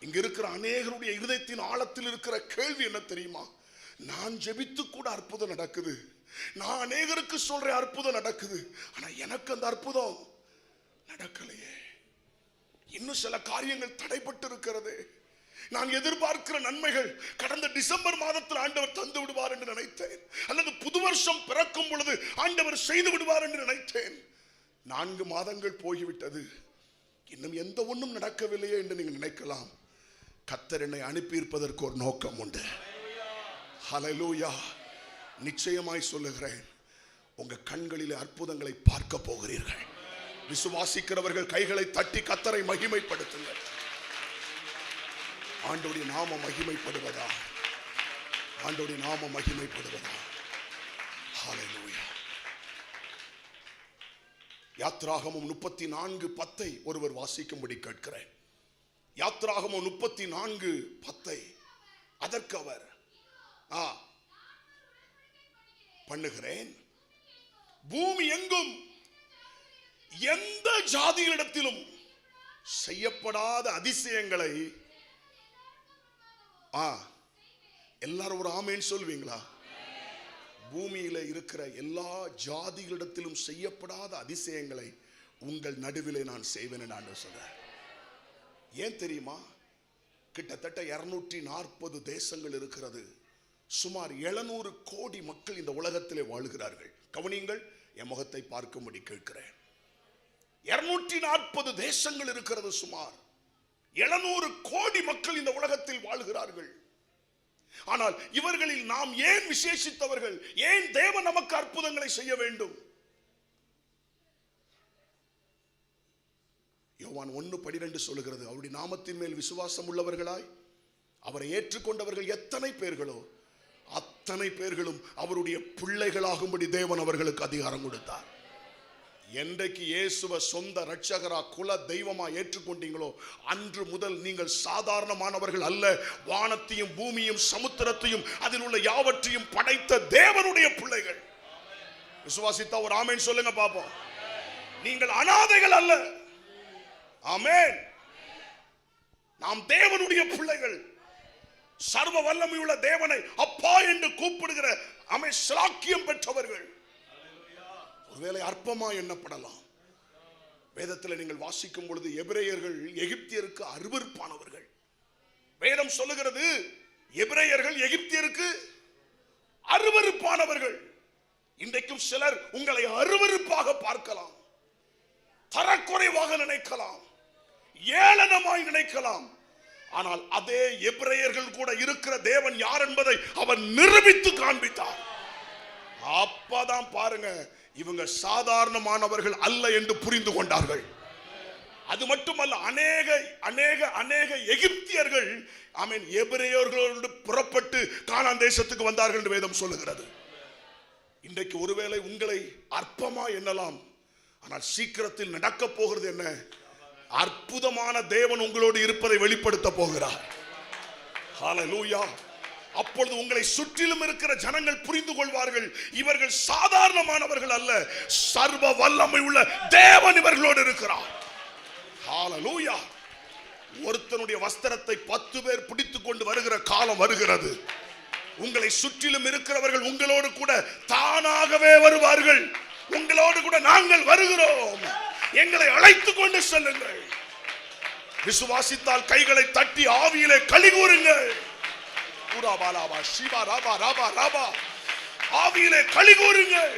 இங்க இருக்கிற அநேகருடைய இருதயத்தின் ஆழத்தில் இருக்கிற கேள்வி என்ன தெரியுமா? நான் ஜெபித்து கூட அற்புதம் நடக்குது, நான் அநேகருக்கு சொல்றேன் அற்புதம் நடக்குது, ஆனா எனக்கு அந்த அற்புதம் நடக்கலையே. இன்னும் சில காரியங்கள் தடைப்பட்டு இருக்கிறது. நான் எதிர்பார்க்கிற நன்மைகள் கடந்த டிசம்பர் மாதத்தில் ஆண்டவர் தந்து விடுவார் என்று நினைத்தேன், அல்லது புது வருஷம் பிறக்கும் பொழுது ஆண்டவர் செய்து விடுவார் என்று நினைத்தேன். 4 மாதங்கள் போய்விட்டது, இன்னும் எந்த ஒன்றும் நடக்கவில்லையே என்று நீங்கள் நினைக்கலாம். கர்த்தர் என்னை அனுப்பியிருப்பதற்கு ஒரு நோக்கம் உண்டு. ஹல்லேலூயா. நிச்சயமாய் சொல்லுகிறேன், உங்க கண்களிலே அற்புதங்களை பார்க்க போகிறீர்கள். விசுவாசிக்கிறவர்கள் கைகளை தட்டி கர்த்தரை மகிமைப்படுத்துங்கள். ஆண்டவருடைய நாமம் மகிமைப்படுவதா, ஆண்டவருடைய நாமம் மகிமைப்படுவதா. ஹல்லேலூயா. யாத்ராகமம் 34:10 ஒருவர் வாசிக்கும்படி கேட்கிறேன். யாத்ராகமம் 34:10. அதற்கு அவர் பண்ணுகிறேன், பூமி எங்கும் எந்த ஜாதிகளிடத்திலும் செய்யப்படாத அதிசயங்களை. எல்லாரும் ஒரு ஆமேன் சொல்வீங்களா? பூமியில இருக்கிற எல்லா ஜாதிகளிடத்திலும் செய்யப்படாத அதிசயங்களை உங்கள் நடுவிலே நான் செய்வேன் என்று ஆண்டவர் சொல்றார். ஏன் தெரியுமா? கிட்டத்தட்ட 240 தேசங்கள் இருக்கிறது. சுமார் 700 கோடி மக்கள் இந்த உலகத்திலே வாழுகிறார்கள். கவனியுங்கள், என் முகத்தை பார்க்கும்படி கேட்கிறேன். 240 தேசங்கள் இருக்கிறது. சுமார் 700 கோடி மக்கள் இந்த உலகத்தில் வாழ்கிறார்கள். ஆனால் இவர்களில் நாம் ஏன் விசேஷித்தவர்கள்? ஏன் தேவன் நமக்கு அற்புதங்களை செய்ய வேண்டும்? யோவான் 1:12 சொல்லுகிறது, அவருடைய நாமத்தின் மேல் விசுவாசம் உள்ளவர்களாய் அவரை ஏற்றுக்கொண்டவர்கள் எத்தனை பேர்களோ அத்தனை பேர்களும் அவருடைய பிள்ளைகளாகும்படி தேவன் அவர்களுக்கு அதிகாரம் கொடுத்தார். என்றைக்கு இயேசுவை சொந்த இரட்சகரா குல தெய்வமா ஏற்றுக்கொண்டீங்களோ அன்று முதல் நீங்கள் சாதாரணமானவர்கள் அல்ல. வானத்தையும் பூமியும் சமுத்திரத்தையும் அதில் உள்ள யாவற்றையும் படைத்த தேவனுடைய பிள்ளைகள். விசுவாசித்தா ஒரு ஆமேன் சொல்லுங்க பாப்போம். நீங்கள் அனாதைகள் அல்ல. ஆமென். நாம் தேவனுடைய பிள்ளைகள். சர்வ வல்லமையுள்ள தேவனை அப்பா என்று கூப்பிடுகிற சிலாக்கியம் பெற்றவர்கள். ஒருவேளை அற்பமா எண்ணப்படலாம். வேதத்தில் நீங்கள் வாசிக்கும் பொழுது எபிரேயர்கள் எகிப்தியருக்கு அருவருப்பானவர்கள். வேதம் சொல்லுகிறது, எபிரேயர்கள் எகிப்தியருக்கு அருவருப்பானவர்கள். இன்றைக்கும் சிலர் உங்களை அருவருப்பாக பார்க்கலாம், தரக்குறைவாக நினைக்கலாம், ஏளனமாய் நினைக்கலாம். ஆனால் அதே எபிரேயர்கள் கூட இருக்கிற தேவன் யார் என்பதை அவர் நிரூபித்து காண்பித்தார். அப்பதான் பாருங்க, இவங்க சாதாரணமானவர்கள் அல்ல என்று புரிந்து கொண்டார்கள். அது மட்டுமல்ல, அநேக அநேக அநேக எகிப்தியர்கள் எபிரேயர்களோடு புறப்பட்டு கானான் தேசத்துக்கு வந்தார்கள் என்று வேதம் சொல்லுகிறது. இன்றைக்கு ஒருவேளை உங்களை அற்பமா எண்ணலாம், ஆனால் சீக்கிரத்தில் நடக்க போகிறது என்ன? அற்புதமான தேவன் உங்களோடு இருப்பதை வெளிப்படுத்த போகிறார். ஹல்லேலூயா. அப்பொழுது உங்களை சுற்றிலும் இருக்கிற ஜனங்கள் புரிந்து கொள்வார்கள், இவர்கள் சாதாரணமானவர்கள் அல்ல, சர்வ வல்லமை உள்ள தேவன் இவர்களோடு இருக்கிறார். ஹல்லேலூயா. ஒருத்தனுடைய வஸ்திரத்தை 10 பேர் பிடித்துக் கொண்டு வருகிற காலம் வருகிறது. உங்களை சுற்றிலும் இருக்கிறவர்கள் உங்களோடு கூட தானாகவே வருவார்கள். உங்களோடு கூட நாங்கள் வருகிறோம், எங்களை அழைத்துக் கொண்டு செல்லுங்கள். விசுவாசித்தால் கைகளை தட்டி ஆவியிலே களி கூறுங்கள். ஆவியிலே களி கூறுங்கள்.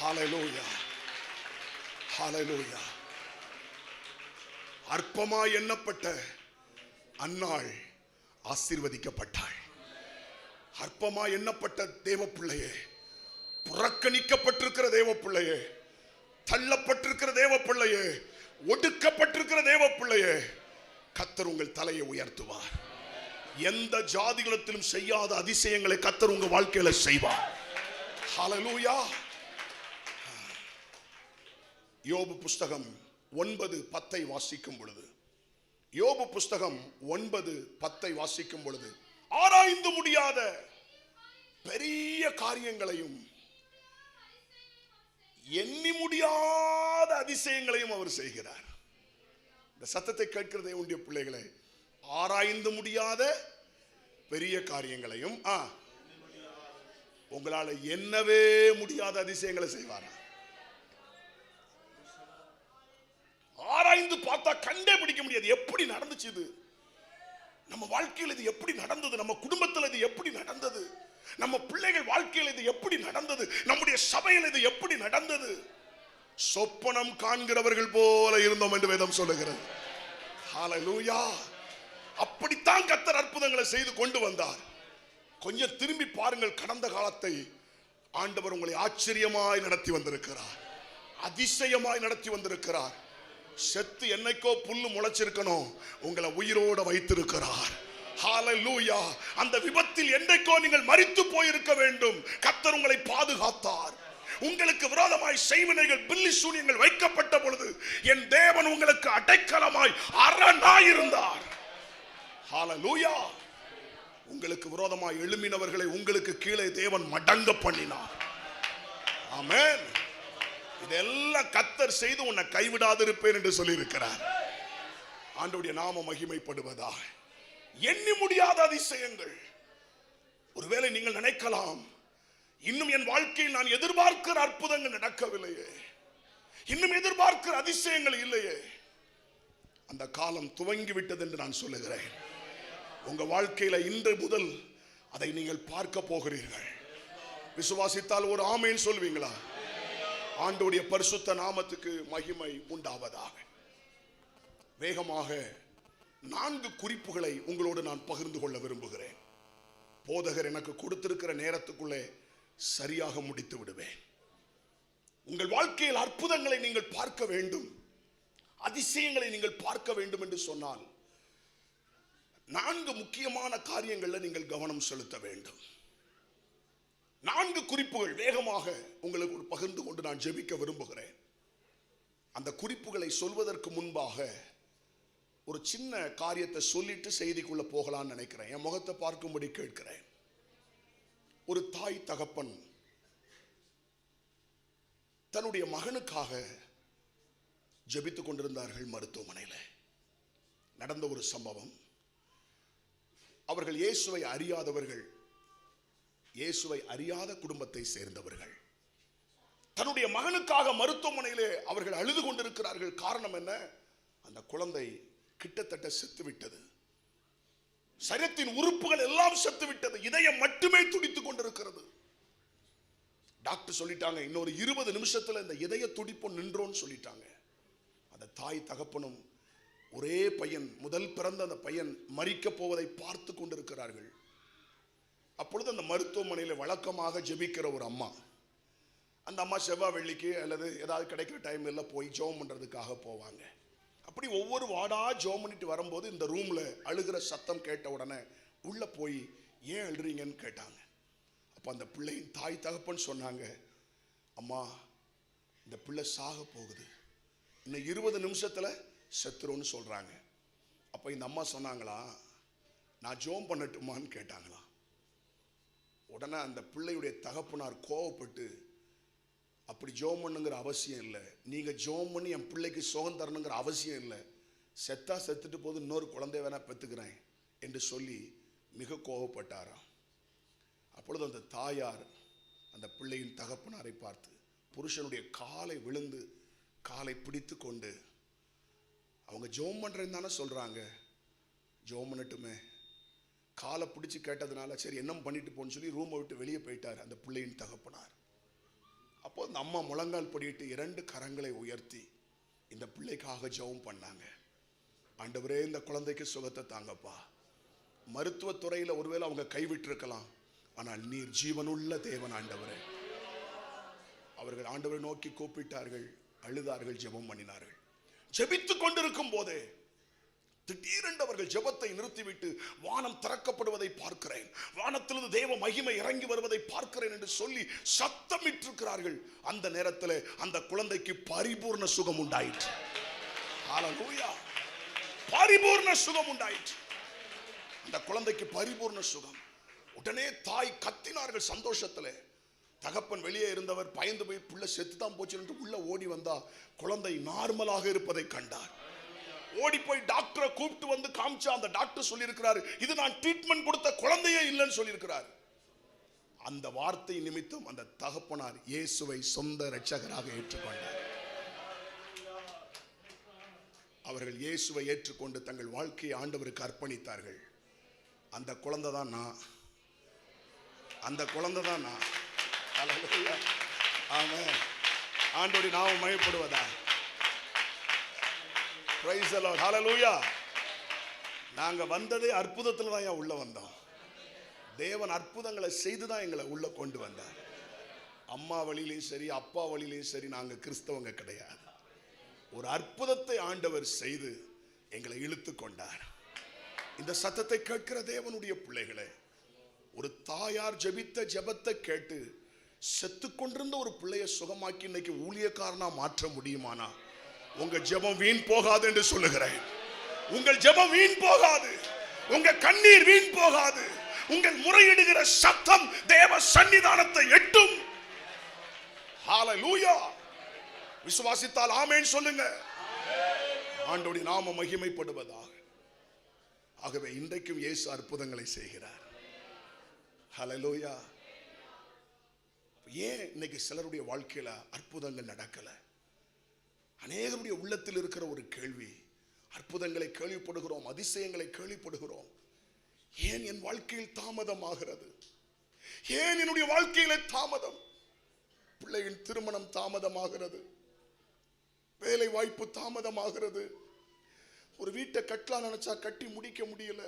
ஹல்லேலூயா. ஹல்லேலூயா. அற்பமாய் எண்ணப்பட்ட அன்னாள் ஆசீர்வதிக்கப்பட்டாள். அற்பமாய் எண்ணப்பட்ட தேவ பிள்ளையே, புறக்கணிக்கப்பட்டிருக்கிற தேவ பிள்ளையே, தள்ளப்பட்டிருக்கிற தேவ பிள்ளையே, ஒடுக்கப்பட்டிருக்கிற தேவ பிள்ளையே, கர்த்தர் உங்கள் தலையை உயர்த்துவார். எந்த ஜாதிகளிலும் செய்யாத அதிசயங்களை கர்த்தர் உங்க வாழ்க்கையில செய்வார். ஹல்லேலூயா. யோபு புஸ்தகம் 9:10 வாசிக்கும் பொழுது, யோபு புஸ்தகம் 9:10 வாசிக்கும் பொழுது, ஆராய்ந்து முடியாத பெரிய காரியங்களையும் எண்ணி முடியாத அதிசயங்களையும் அவர் செய்கிறார். இந்த சத்தத்தை கேட்கிற தேவனுடைய பிள்ளைகளே, ஆராய்ந்து முடியாத பெரிய காரியங்களையும் உங்களால எண்ணவே முடியாத அதிசயங்களை செய்வாரா? ஆராய்ந்து பார்த்தா கண்டே பிடிக்க முடியாது. எப்படி நடந்துச்சு இது? நம்ம வாழ்க்கையில் இது எப்படி நடந்தது? நம்ம குடும்பத்தில் இது எப்படி நடந்தது? நம்ம பிள்ளைகள் வாழ்க்கையில் இது எப்படி நடந்தது? நம்முடைய சபையில் இது எப்படி நடந்தது? சொப்பனம் காண்கிறவர்கள் போல இருந்தோம் என்று வேதம் சொல்லுகிறது. ஹல்லேலூயா. அப்படித்தான் கர்த்தர் அற்புதங்களை செய்து கொண்டு வந்தார். கொஞ்சம் திரும்பி பாருங்கள், கடந்த காலத்தை ஆண்டவர் உங்களை ஆச்சரியமாய் நடத்தி வந்திருக்கிறார், அதிசயமாய் நடத்தி வந்திருக்கிறார். செத்து என்னைக்கோ புல்லு முளைச்சிருக்கணும், உங்களை உயிரோட வைத்திருக்கிறார். ஹல்லேலூயா. அந்த விபத்தில் என்றைக்கோ நீங்கள் மரித்து போயிருக்க வேண்டும், கர்த்தர் உங்களை பாதுகாத்தார். உங்களுக்கு விரோதமாய் செய்வினைகள் பில்லி சூனியங்கள் வைக்கப்பட்ட பொழுது என் தேவன் உங்களுக்கு அடைக்கலமாய் அரணாய் இருந்தார். ஹல்லேலூயா. உங்களுக்கு விரோதமாய் எழும்பினவர்களை உங்களுக்கு கீழே தேவன் மடங்க பண்ணினார். ஆமென். இதெல்லாம் கர்த்தர் செய்து உன்னை கைவிடாதிருப்பேன் என்று சொல்லி இருக்கிறார். ஆண்டவருடைய நாமம் மகிமைப்படுவதாக. எண்ணி முடியாத அதிசயங்கள். ஒருவேளை நீங்கள் நினைக்கலாம், இன்னும் என் வாழ்க்கையில் நான் எதிர்பார்க்கிற அற்புதங்கள் நடக்கவில்லையே, இன்னும் எதிர்பார்க்கிற அதிசயங்கள் இல்லையே. அந்த காலம் துவங்கி விட்டது என்று நான் சொல்லுகிறேன். உங்க வாழ்க்கையில இன்று முதல் அதை நீங்கள் பார்க்க போகிறீர்கள். விசுவாசித்தால் ஒரு ஆமென் சொல்வீங்களா? ஆண்டவருடைய பரிசுத்த நாமத்துக்கு மகிமை உண்டாவதாக. வேகமாக 4 குறிப்புகளை உங்களோடு நான் பகிர்ந்து கொள்ள விரும்புகிறேன். போதகர் எனக்கு கொடுத்திருக்கிற நேரத்துக்குள்ளே சரியாக முடித்து விடுவேன். உங்கள் வாழ்க்கையில் அற்புதங்களை நீங்கள் பார்க்க வேண்டும், அதிசயங்களை நீங்கள் பார்க்க வேண்டும் என்று சொன்னால் 4 முக்கியமான காரியங்களில் நீங்கள் கவனம் செலுத்த வேண்டும். 4 குறிப்புகள் வேகமாக உங்களுக்கு பகிர்ந்து கொண்டு நான் ஜெபிக்க விரும்புகிறேன். அந்த குறிப்புகளை சொல்வதற்கு முன்பாக ஒரு சின்ன காரியத்தை சொல்லிட்டு செய்திக்குள்ள போகலான்னு நினைக்கிறேன். என் முகத்தை பார்க்கும்படி கேட்கிறேன். ஒரு தாய் தகப்பன் தன்னுடைய மகனுக்காக ஜெபித்துக் கொண்டிருந்தார்கள். மருத்துவமனையில் நடந்த ஒரு சம்பவம். அவர்கள் இயேசுவை அறியாதவர்கள், இயேசுவை அறியாத குடும்பத்தை சேர்ந்தவர்கள். தன்னுடைய மகனுக்காக மருத்துவமனையிலே அவர்கள் அழுது கொண்டிருக்கிறார்கள். காரணம் என்ன? அந்த குழந்தை கிட்டத்தட்ட செத்து விட்டது. சரீரத்தின் உறுப்புகள் எல்லாம் செத்து விட்டது. இதயம் மட்டுமே துடித்துக் கொண்டிருக்கிறது. டாக்டர் சொல்லிட்டாங்க, இன்னொரு 20 நிமிஷத்துல இந்த இதய துடிப்பு நின்றோன்னு சொல்லிட்டாங்க. அந்த தாய் தகப்பனும் ஒரே பையன், முதல் பிறந்த அந்த பையன் மரிக்க போவதை பார்த்து கொண்டிருக்கிறார்கள். அப்பொழுது அந்த மருத்துவமனையில் வழக்கமாக ஜெபிக்கிற ஒரு அம்மா, அந்த அம்மா செவ்வாய் வெள்ளிக்கு அல்லது ஏதாவது கிடைக்கிற டைம்ல போய் ஜெபம் பண்றதுக்காக போவாங்க. அப்படி ஒவ்வொரு வாடா ஜெபம் பண்ணிட்டு வரும்போது இந்த ரூம்ல அழுகிற சத்தம் கேட்ட உடனே உள்ள போய் ஏன் அழுறீங்கன்னு கேட்டாங்க. அப்ப அந்த பிள்ளையின் தாய் தகப்பன் சொன்னாங்க, அம்மா இந்த பிள்ளை சாக போகுது, இன்னும் 20 நிமிஷத்துல செத்துருன்னு சொல்றாங்க. அப்ப இந்த அம்மா சொன்னாங்களா, நான் ஜெபம் பண்ணட்டுமான்னு கேட்டாங்களா. உடனே அந்த பிள்ளையுடைய தகப்பனார் கோவப்பட்டு, அப்படி ஜெபம் பண்ணுங்கிற அவசியம் இல்லை, நீங்க ஜெபம் பண்ணி என் பிள்ளைக்கு சுகம் தரணுங்கிற அவசியம் இல்லை, செத்தா செத்துட்டு போது இன்னொரு குழந்தை வேணா பெற்றுக்கிறேன் என்று சொல்லி மிக கோவப்பட்டாராம். அப்பொழுது அந்த தாயார் அந்த பிள்ளையின் தகப்பனாரை பார்த்து புருஷனுடைய காலை விழுந்து காலை பிடித்து கொண்டு, அவங்க ஜெபம் பண்றேன்னு தானே சொல்றாங்க, ஜெபம் பண்ணட்டுமே, காலை பிடிச்சு கேட்டதுனால சரி என்ன பண்ணிட்டு போன்னு சொல்லி ரூமை விட்டு வெளியே போயிட்டார் அந்த பிள்ளையின் தகப்பனார். அப்போ அந்த அம்மா முழங்கால் படிட்டு 2 கரங்களை உயர்த்தி இந்த பிள்ளைக்காக ஜெபம் பண்ணாங்க. ஆண்டவரே இந்த குழந்தைக்கு சுகத்தை தாங்கப்பா. மருத்துவத்துறையில் ஒருவேளை அவங்க கைவிட்டு இருக்கலாம், ஆனால் நீர் ஜீவனுள்ள தேவன் ஆண்டவரே. அவர்கள் ஆண்டவரை நோக்கி கூப்பிட்டார்கள், அழுதார்கள், ஜெபம் பண்ணினார்கள். ஜெபித்துக் கொண்டிருக்கும் போதே திடீரென்று அவர்கள் ஜெபத்தை நிறுத்திவிட்டு வானம் திறக்கப்படுவதை பார்க்கிறேன், வானத்திலிருந்து தேவ மகிமை இறங்கி வருவதை பார்க்கிறேன் என்று சொல்லி சத்தமிட்டிருக்கிறார்கள். அந்த நேரத்தில் அந்த குழந்தைக்கு பரிபூர்ண சுகம் உண்டாயிற்று. ஹல்லேலூயா. பரிபூர்ண சுகம் உண்டாயிற்று. அந்த குழந்தைக்கு பரிபூர்ண சுகம். உடனே தாய் கத்தினார்கள் சந்தோஷத்தில். தகப்பன் வெளியே இருந்தவர் பயந்து போய் பிள்ளை செத்துதான் போச்சு என்று உள்ள ஓடி வந்தா குழந்தை நார்மலாக இருப்பதை கண்டார். ஓடி போய் டாக்டரை கூப்பிட்டு வந்து காமிச்சா அந்த டாக்டர் சொல்லியிருக்கிறார், இது நான் ட்ரீட்மெண்ட் கொடுத்த குழந்தையே இல்லைன்னு சொல்லியிருக்கிறார். அந்த வார்த்தை நிமித்தம் அந்த தகப்பனார் இயேசுவை சொந்த இரட்சகராக ஏற்றுக்கொண்டார். அவர்கள் இயேசுவை ஏற்றுக்கொண்டு தங்கள் வாழ்க்கையை ஆண்டவருக்கு அர்ப்பணித்தார்கள். அந்த குழந்தை தான் நான். அந்த குழந்தை தான் நான். ஹல்லேலூயா. ஆமென். ஆண்டவருடைய நாமம் மகிமைப்படுவதா. Praise the Lord. ஹல்லேலூயா. நாங்க வந்ததே அற்புதத்துல தான் உள்ள வந்தோம். தேவன் அற்புதங்களை செய்து தான் எங்களை உள்ள கொண்டு வந்தார். அம்மா வழியிலையும் சரி, அப்பா வழியிலையும் சரி, நாங்க கிறிஸ்தவங்க கிடையாது. ஒரு அற்புதத்தை ஆண்டவர் செய்து எங்களை இழுத்து கொண்டார். இந்த சத்தத்தை கேட்கிற தேவனுடைய பிள்ளைகளே, ஒரு தாயார் ஜெபித்த ஜெபத்தை கேட்டு செத்து கொண்டிருந்த ஒரு பிள்ளையை சுகமாக்கி இன்னைக்கு ஊழியக்காரனா மாற்ற முடியுமானா, உங்க ஜெபம் வீண் போகாது என்று சொல்லுகிறேன். உங்கள் ஜெபம் வீண் போகாது. உங்க கண்ணீர் வீண் போகாது. உங்கள் முறையிடுகிற சத்தம் தேவ சன்னிதானத்தை எட்டும். ஹல்லேலூயா. விசுவாசித்தால் ஆமென் சொல்லுங்க. ஆண்டவருடைய நாமம் மகிமைப்படுவதாக. ஆகவே இன்றைக்கும் இயேசு அற்புதங்களை செய்கிறார். ஹல்லேலூயா. ஏன் இன்னைக்கு சிலருடைய வாழ்க்கையில அற்புதங்கள் நடக்கல? அநேகருடைய உள்ளத்தில் இருக்கிற ஒரு கேள்வி. அற்புதங்களை கேள்விப்படுகிறோம், அதிசயங்களை கேள்விப்படுகிறோம். ஏன் என் வாழ்க்கையில் தாமதம் ஆகிறது? ஏன் என்னுடைய வாழ்க்கையில தாமதம்? பிள்ளையின் திருமணம் தாமதமாகிறது, வேலை வாய்ப்பு தாமதமாகிறது, ஒரு வீட்டை கட்டலாம் நினைச்சா கட்டி முடிக்க முடியல,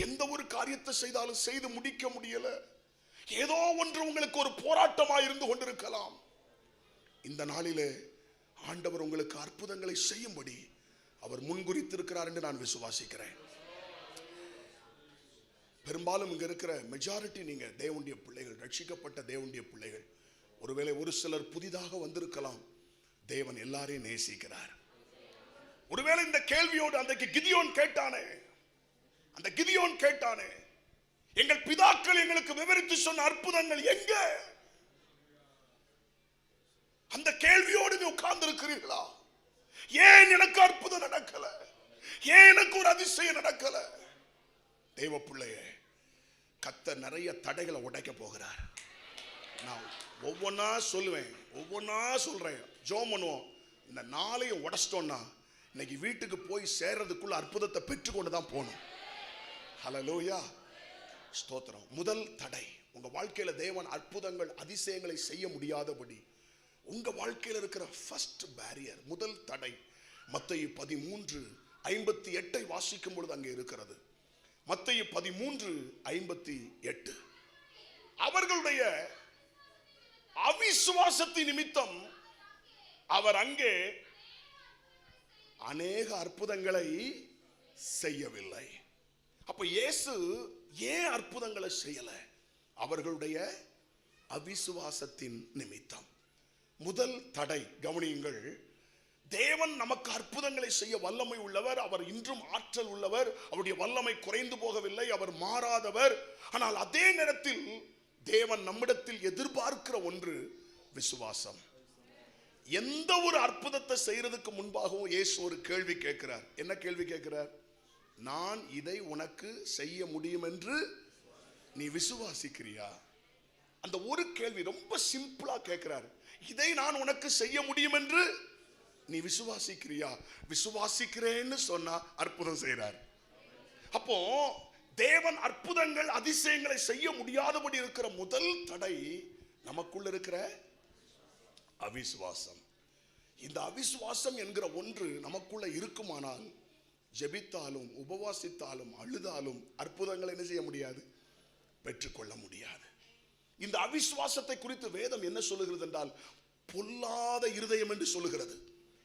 எந்த ஒரு காரியத்தை செய்தாலும் செய்து முடிக்க முடியல. ஏதோ ஒன்று உங்களுக்கு ஒரு போராட்டமா இருந்து கொண்டிருக்கலாம். இந்த நாளிலே ஆண்டவர் உங்களுக்கு அற்புதங்களை செய்யும்படி அவர் முன்குறித்திருக்கிறார் என்று நான் விசுவாசிக்கிறேன். பெரும்பாலும் இங்க இருக்கிற மெஜாரிட்டி நீங்க தேவனுடைய பிள்ளைகள், ரட்சிக்கப்பட்ட தேவனுடைய பிள்ளைகள். ஒருவேளை ஒரு சிலர் புதிதாக வந்திருக்கலாம். தேவன் எல்லாரையும் நேசிக்கிறார். ஒருவேளை இந்த கேள்வியோடு அன்றைக்கு கிதியோன் கேட்டானே, அந்த கிதியோன் கேட்டானே, எங்கள் பிதாக்கள் எங்களுக்கு விவரித்து சொன்ன அற்புதங்கள் எங்க? அந்த கேள்வியோடு நீ உட்கார்ந்து இருக்கிறீர்களா? ஏன் எனக்கு அற்புதம் நடக்கல? ஏன் எனக்கு ஒரு அதிசயம் நடக்கல? தேவ பிள்ளையே, கர்த்தர் நிறைய தடைகளை உடைக்க போகிறார். நான் ஒவ்வொன்னா சொல்லுவேன், ஒவ்வொன்னா சொல்றேன். ஜெபம் பண்ணுவோம். இந்த நாளையும் உடைச்சிட்டோம்னா இன்னைக்கு வீட்டுக்கு போய் சேர்றதுக்குள்ள அற்புதத்தை பெற்றுக்கொண்டு தான் போகணும். ஹல்லேலூயா. ஸ்தோத்திரம். முதல் தடை, உங்க வாழ்க்கையில தேவன் அற்புதங்கள் அதிசயங்களை செய்ய முடியாதபடி உங்க வாழ்க்கையில் இருக்கிற ஃபர்ஸ்ட் பேரியர், முதல் தடை, மத்தேயு 13:58 வாசிக்கும் பொழுது அங்கே இருக்கிறது. மத்தேயு 13:58. அவர்களுடைய அவிசுவாசத்தின் நிமித்தம் அவர் அங்கே அநேக அற்புதங்களை செய்யவில்லை. அப்ப இயேசு ஏன் அற்புதங்களை செய்யல? அவர்களுடைய அவிசுவாசத்தின் நிமித்தம். முதல் தடை கவனியுங்கள். தேவன் நமக்கு அற்புதங்களை செய்ய வல்லமை உள்ளவர். அவர் இன்றும் ஆற்றல் உள்ளவர். அவருடைய வல்லமை குறைந்து போகவில்லை. அவர் மாறாதவர். ஆனால் அதே நேரத்தில் தேவன் நம்மிடத்தில் எதிர்பார்க்கிற ஒன்று விசுவாசம். எந்த ஒரு அற்புதத்தை செய்யறதுக்கு முன்பாகவும் இயேசு ஒரு கேள்வி கேட்கிறார். என்ன கேள்வி கேட்கிறார்? நான் இதை உனக்கு செய்ய முடியும் என்று நீ விசுவாசிக்கிறியா? அந்த ஒரு கேள்வி ரொம்ப சிம்பிளா கேட்கிறார். இதை நான் உனக்கு செய்ய முடியும் என்று நீ விசுவாசிக்கிறியா? விசுவாசிக்கிறேன்னு சொன்னா அற்புதம் செய்றார். அப்போ தேவன் அற்புதங்கள் அதிசயங்களை செய்ய முடியாதபடி இருக்கிற முதல் தடை நமக்குள்ள இருக்கிற அவிசுவாசம். இந்த அவிசுவாசம் என்கிற ஒன்று நமக்குள்ள இருக்குமானால் ஜெபித்தாலும் உபவாசித்தாலும் அழுதாலும் அற்புதங்களை என்ன செய்ய முடியாது? பெற்றுக்கொள்ள முடியாது. இந்த அவிசுவாசத்தை குறித்து வேதம் என்ன சொல்லுகிறது என்றால் பொல்லாத இருதயம் என்று சொல்லுகிறது.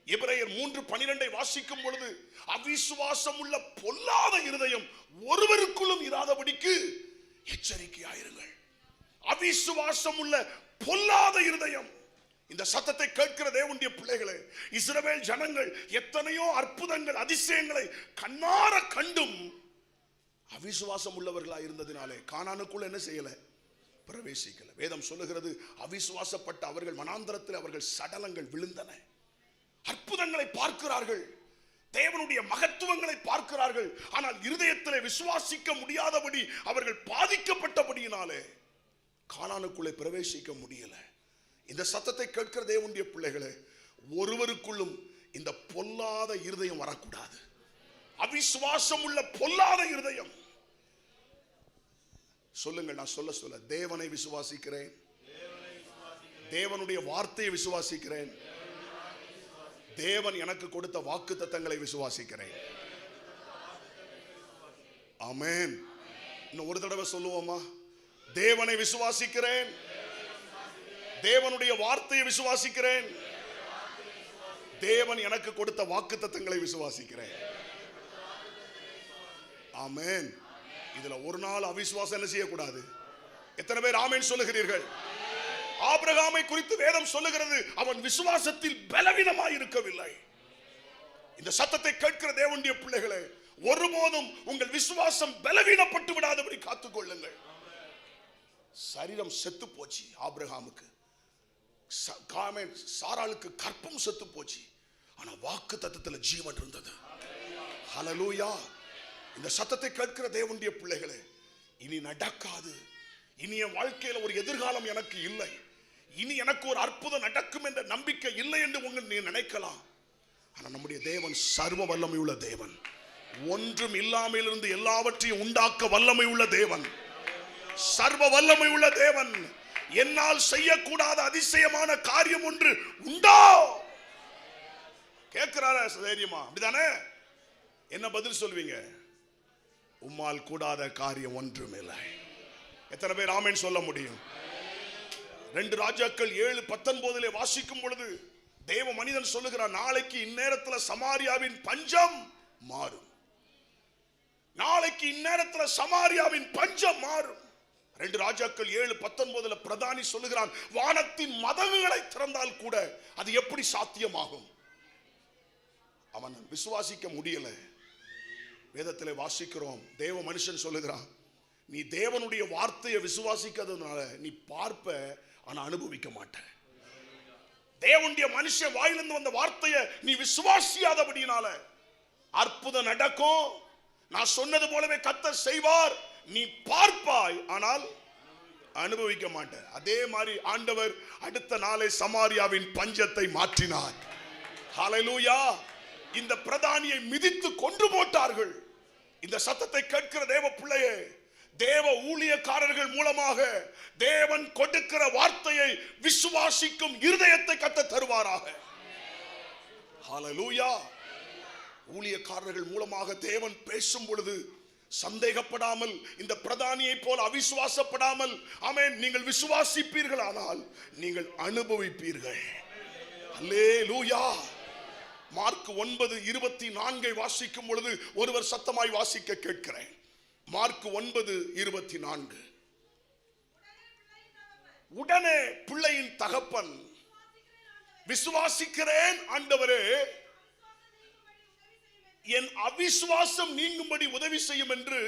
எபிரேயர் 3:12 வாசிக்கும் பொழுது அவிசுவாசம் உள்ள பொல்லாத இருதயம் ஒருவருக்குள்ளும் இராதபடிக்கு எச்சரிக்கையாயிருங்கள். அவிசுவாசம் உள்ள பொல்லாத இருதயம். இந்த சத்தத்தை கேட்கிற தேவனுடைய பிள்ளைகளே, இஸ்ரவேல் ஜனங்கள் எத்தனையோ அற்புதங்கள் அதிசயங்களை கண்ணார கண்டும் அவிசுவாசம் உள்ளவர்களா இருந்ததினாலே கானானுக்குள்ள என்ன செய்யல? பிரவேசிக்கல. வேதம் சொல்லுகிறது அவிசுவாசப்பட்ட அவர்கள் வனாந்தரத்தில் அவர்கள் சடலங்கள் விழுந்தன. அற்புதங்களை பார்க்கிறார்கள், தேவனுடைய மகத்துவங்களை பார்க்கிறார்கள். ஆனால் இருதயத்திலே விசுவாசிக்க முடியாதபடி அவர்கள் பாதிக்கப்பட்டபடியினாலே கானானுக்குள்ளே பிரவேசிக்க முடியல. இந்த சத்தத்தை கேட்கிற தேவனுடைய பிள்ளைகளே, ஒருவருக்குள்ளும் இந்த பொல்லாத இருதயம் வரக்கூடாது. அவிசுவாசம் உள்ள பொல்லாத இருதயம். சொல்லுங்க, நான் சொல்ல சொல்ல தேவனை விசுவாசிக்கிறேன், தேவனுடைய வார்த்தையை விசுவாசிக்கிறேன், தேவன் எனக்கு கொடுத்த வாக்குத்தத்தங்களை விசுவாசிக்கிறேன். ஆமென். இன்னும் ஒரு தடவை சொல்லுவோமா? தேவனை விசுவாசிக்கிறேன், தேவனுடைய வார்த்தையை விசுவாசிக்கிறேன், தேவன் எனக்கு கொடுத்த வாக்குத்தத்தங்களை விசுவாசிக்கிறேன். ஆமென். இதுல ஒரு நாள் அவிசுவாசம் என்ன செய்யக்கூடாது. எத்தனை பேர் ஆமென் சொல்லுகிறீர்கள்? ஆபிரகாமை குறித்து வேதம் சொல்லுகிறது, அவன் விசுவாசத்தில் பலவீனமாய் இருக்கவில்லை. இந்த சத்தத்தை கேட்கிற தேவனுடைய பிள்ளைகளே, ஒருபோதும் உங்கள் விசுவாசம் பலவீனப்பட்டு விடாதபடி காத்துக் கொள்ளுங்கள். சரீரம் செத்து போச்சு ஆபிரகாமுக்கு, சாராளுக்கு கற்பம் செத்து போச்சு, ஆனா வாக்கு தத்தத்தில் ஜீவன் இருந்தது. ஹல்லேலூயா. இந்த சத்தத்தை கேட்கிற தேவனுடைய பிள்ளைகளே, இனி நடக்காது, இனி என் வாழ்க்கையில் ஒரு எதிர்காலம் எனக்கு இல்லை, இனி எனக்கு ஒரு அற்புதம் நடக்கும் என்ற நம்பிக்கை இல்லை என்று நீ நினைக்கலாம். ஆனா நம்முடைய தேவன் சர்வ வல்லமை உள்ள தேவன், ஒன்றும் இல்லாமல் இருந்து எல்லாவற்றையும் உண்டாக்க வல்லமை உள்ள தேவன், சர்வ வல்லமை உள்ள தேவன். என்னால் செய்யக்கூடாத அதிசயமான காரியம் ஒன்று உண்டோ? கேட்கிறாரா தைரியமா? அப்படிதானே? என்ன பதில் சொல்வீங்க? உம்மால் கூடாத காரியம் ஒன்றும் இல்லை. எத்தனை பேர் ஆமென் சொல்ல முடியும்? 2 ராஜாக்கள் 7:19 வாசிக்கும் பொழுது தேவ மனிதன் சொல்லுகிறார், நாளைக்கு இந்நேரத்தில் சமாரியாவின் பஞ்சம் மாறும். நாளைக்கு இந்நேரத்தில் சமாரியாவின் பஞ்சம் மாறும். 2 ராஜாக்கள் 7:19 பிரதானி சொல்லுகிறான், வானத்தின் மதகுகளை திறந்தால் கூட அது எப்படி சாத்தியமாகும்? அவன் விசுவாசிக்க முடியல. வேதத்திலே வாசிக்கிறோம், தேவ மனுஷன் சொல்லுகிறான், நீ தேவனுடைய வார்த்தையை விசுவாசிக்கிறதுனால நீ பார்ப்ப, ஆனா அனுபவிக்க மாட்ட. தேவனுடைய மனுஷன் வாயிலிருந்து வந்த வார்த்தையை நீ விசுவாசியாதபடினால அற்புதம் நடக்கும், நான் சொன்னது போலவே கர்த்தர் செய்வார், நீ பார்ப்பாய், ஆனால் அனுபவிக்க மாட்ட. அதே மாதிரி ஆண்டவர் அடுத்த நாளே சமாரியாவின் பஞ்சத்தை மாற்றினார். ஹல்லேலூயா. இந்த பிரதானியை மிதித்து கொன்று போட்டார்கள். இந்த சத்தத்தை கேட்கிற தேவ பிள்ளையே, தேவ ஊழியக்காரர்கள் மூலமாக தேவன் கொடுக்கிற வார்த்தையை விசுவாசிக்கும் இருதயத்தை கர்த்தர் தருவாராக. ஹல்லேலூயா. ஊழியக்காரர்கள் மூலமாக தேவன் பேசும் பொழுது சந்தேகப்படாமல், இந்த பிரதானியை போல அவிசுவாசப்படாமல், ஆமென், நீங்கள் விசுவாசிப்பீர்கள், ஆனால் நீங்கள் அனுபவிப்பீர்கள். அல்லேலூயா. மார்க் 9:24 வாசிக்கும் பொழுது ஒருவர் சத்தமாய் வாசிக்க கேட்கிறேன். மார்க் 9:24. உடனே பிள்ளையின் தகப்பன், விசுவாசிக்கிறேன் ஆண்டவரே, என் அவிசுவாசம் நீங்கும்படி உதவி செய்யும் என்று,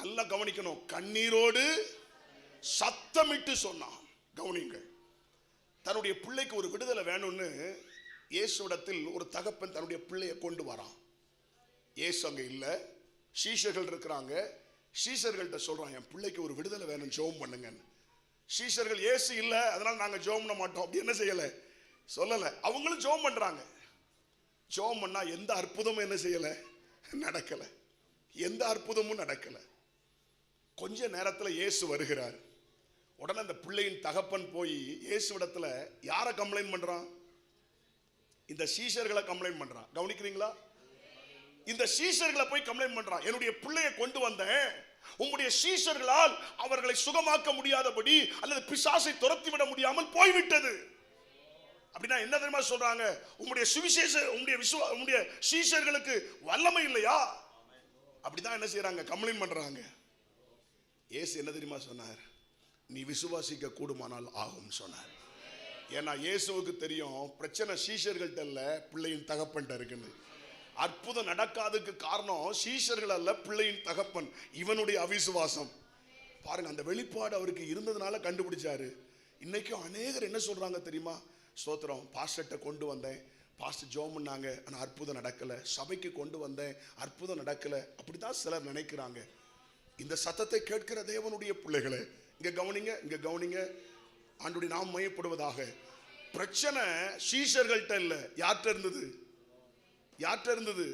நல்லா கவனிக்கணும், கண்ணீரோடு சத்தமிட்டு சொன்னான். கவனிங்கள், தன்னுடைய பிள்ளைக்கு ஒரு விடுதலை வேணும்னு இயேசுவிடத்தில் ஒரு தகப்பன் தன்னுடைய பிள்ளையை கொண்டு வரான். இயேசு அங்க இல்ல, சீஷர்கள் இருக்கிறாங்க. சீஷர்கள்ட்ட சொல்றான், என் பிள்ளைக்கு ஒரு விடுதலை வேணும், ஜெபம் பண்ணுங்க. சீஷர்கள், இயேசு இல்ல அதனால நாங்க ஜெபம் பண்ண மாட்டோம் அப்படி என்ன செய்யல, சொல்லல. அவங்களும் ஜெபம் பண்றாங்க. ஜெபம் பண்ணா எந்த அற்புதமும் என்ன செய்யல, நடக்கல. எந்த அற்புதமும் நடக்கல. கொஞ்ச நேரத்தில் இயேசு வருகிறார். உடனே அந்த பிள்ளையின் தகப்பன் போய் இயேசுவிடத்துல யாரை கம்ப்ளைண்ட் பண்றான்? இந்த சீஷர்களை கம்ப்ளைண்ட் பண்றான். கவனிக்கிறீங்களா? இந்த சீஷர்களை போய் கம்ப்ளைண்ட் பண்றான், என்னுடைய பிள்ளையை கொண்டு வந்தேன், உங்களுடைய சீஷர்களால் அவர்களை சுகமாக்க முடியாதபடி அல்லது பிசாசை துரத்தி விட முடியாமல் போய்விட்டது. அப்படின்னா என்ன தெரியுமா சொல்றாங்க? உங்களுடைய சுவிசேஷ உங்களுடைய சீஷர்களுக்கு வல்லமை இல்லையா? அப்படிதான் என்ன செய்யறாங்க, கம்ப்ளைண்ட் பண்றாங்க. இயேசு என்ன தெரியுமா சொன்னார்? நீ விசுவாசிக்க கூடுமானால் ஆகும் சொன்னார். ஏன்னா இயேசுவுக்கு தெரியும் பிரச்சனை சீஷர்கள்ட்ட இல்ல, பிள்ளையின் தகப்பன்ட்ட இருக்குன்னு. அற்புதம் நடக்காததுக்கு காரணம் சீஷர்கள் அல்ல, பிள்ளையின் தகப்பன். இவனுடைய அவிசுவாசம் பாருங்க. அந்த வெளிப்பாடு அவருக்கு இருந்ததுனால கண்டுபிடிச்சாரு. இன்னைக்கும் அநேகர் என்ன சொல்றாங்க தெரியுமா? ஸ்தோத்திரம், பாஸ்டர்ட்ட கொண்டு வந்தேன், பாஸ்டர் ஜெபம் பண்ணாங்க, ஆனால் அற்புதம் நடக்கல. சபைக்கு கொண்டு வந்தேன், அற்புதம் நடக்கல. அப்படிதான் சிலர் நினைக்கிறாங்க. இந்த சத்தத்தை கேட்கிற தேவனுடைய பிள்ளைகளே, இங்க கவனிங்க, இங்க கவனிங்க. ஆண்டவருடைய நாமம் மையப்படுவதாக. பிரச்சனை சீஷர்கள்ட்ட இல்ல, யார்கிட்ட இருந்தது? யார்கிட்ட இருந்தது?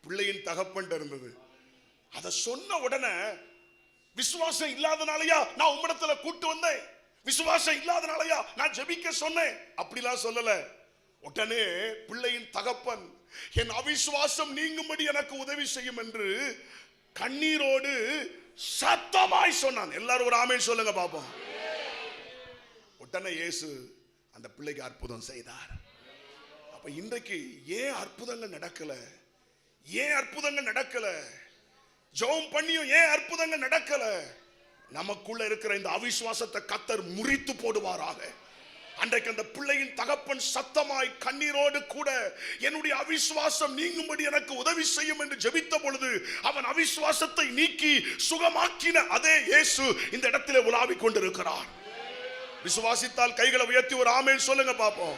பிள்ளையின் தகப்பன்ட்ட இருந்தது. அத சொன்ன உடனே விசுவாசம் இல்லாதனாலயா நான் உம்மிடத்துல கூட்டு வந்தேன், விசுவாசம் இல்லாதனாலயா நான் ஜெபிக்க சொன்னேன், அப்படிலாம் சொல்லல. உடனே பிள்ளையின் தகப்பன் என் அவிசுவாசம் நீங்கும்படி எனக்கு உதவி செய்யும் என்று கண்ணீரோடு சத்தமாய் சொன்னான். எல்லாரும் ஒரு ஆமென் சொல்லுங்க பாப்போம். உடனே இயேசு அந்த பிள்ளைக்கு அற்புதம் செய்தார். அப்ப இன்றைக்கு ஏன் அற்புதங்கள் நடக்கல? ஏன் அற்புதங்கள் நடக்கல? ஜெபம் பண்ணியும் ஏன் அற்புதங்கள் நடக்கல? நமக்குள்ள இருக்கிற இந்த அவிசுவாசத்தை கர்த்தர் முறித்து போடுவாராக. அன்றைக்கு அந்த பிள்ளையின் தகப்பன் சத்தமாய் கண்ணீரோடு கூட என்னுடைய அவிசுவாசம் நீங்கும்படி எனக்கு உதவி செய்யும் என்று ஜெபித்த பொழுது அவன் அவிசுவாசத்தை நீக்கி சுகமாக்கின அதே இயேசு இந்த இடத்திலே உலாவிக் கொண்டிருக்கிறார். விசுவாசித்தால் கைகளை உயர்த்தி ஒரு ஆமென் சொல்லுங்க பாப்போம்.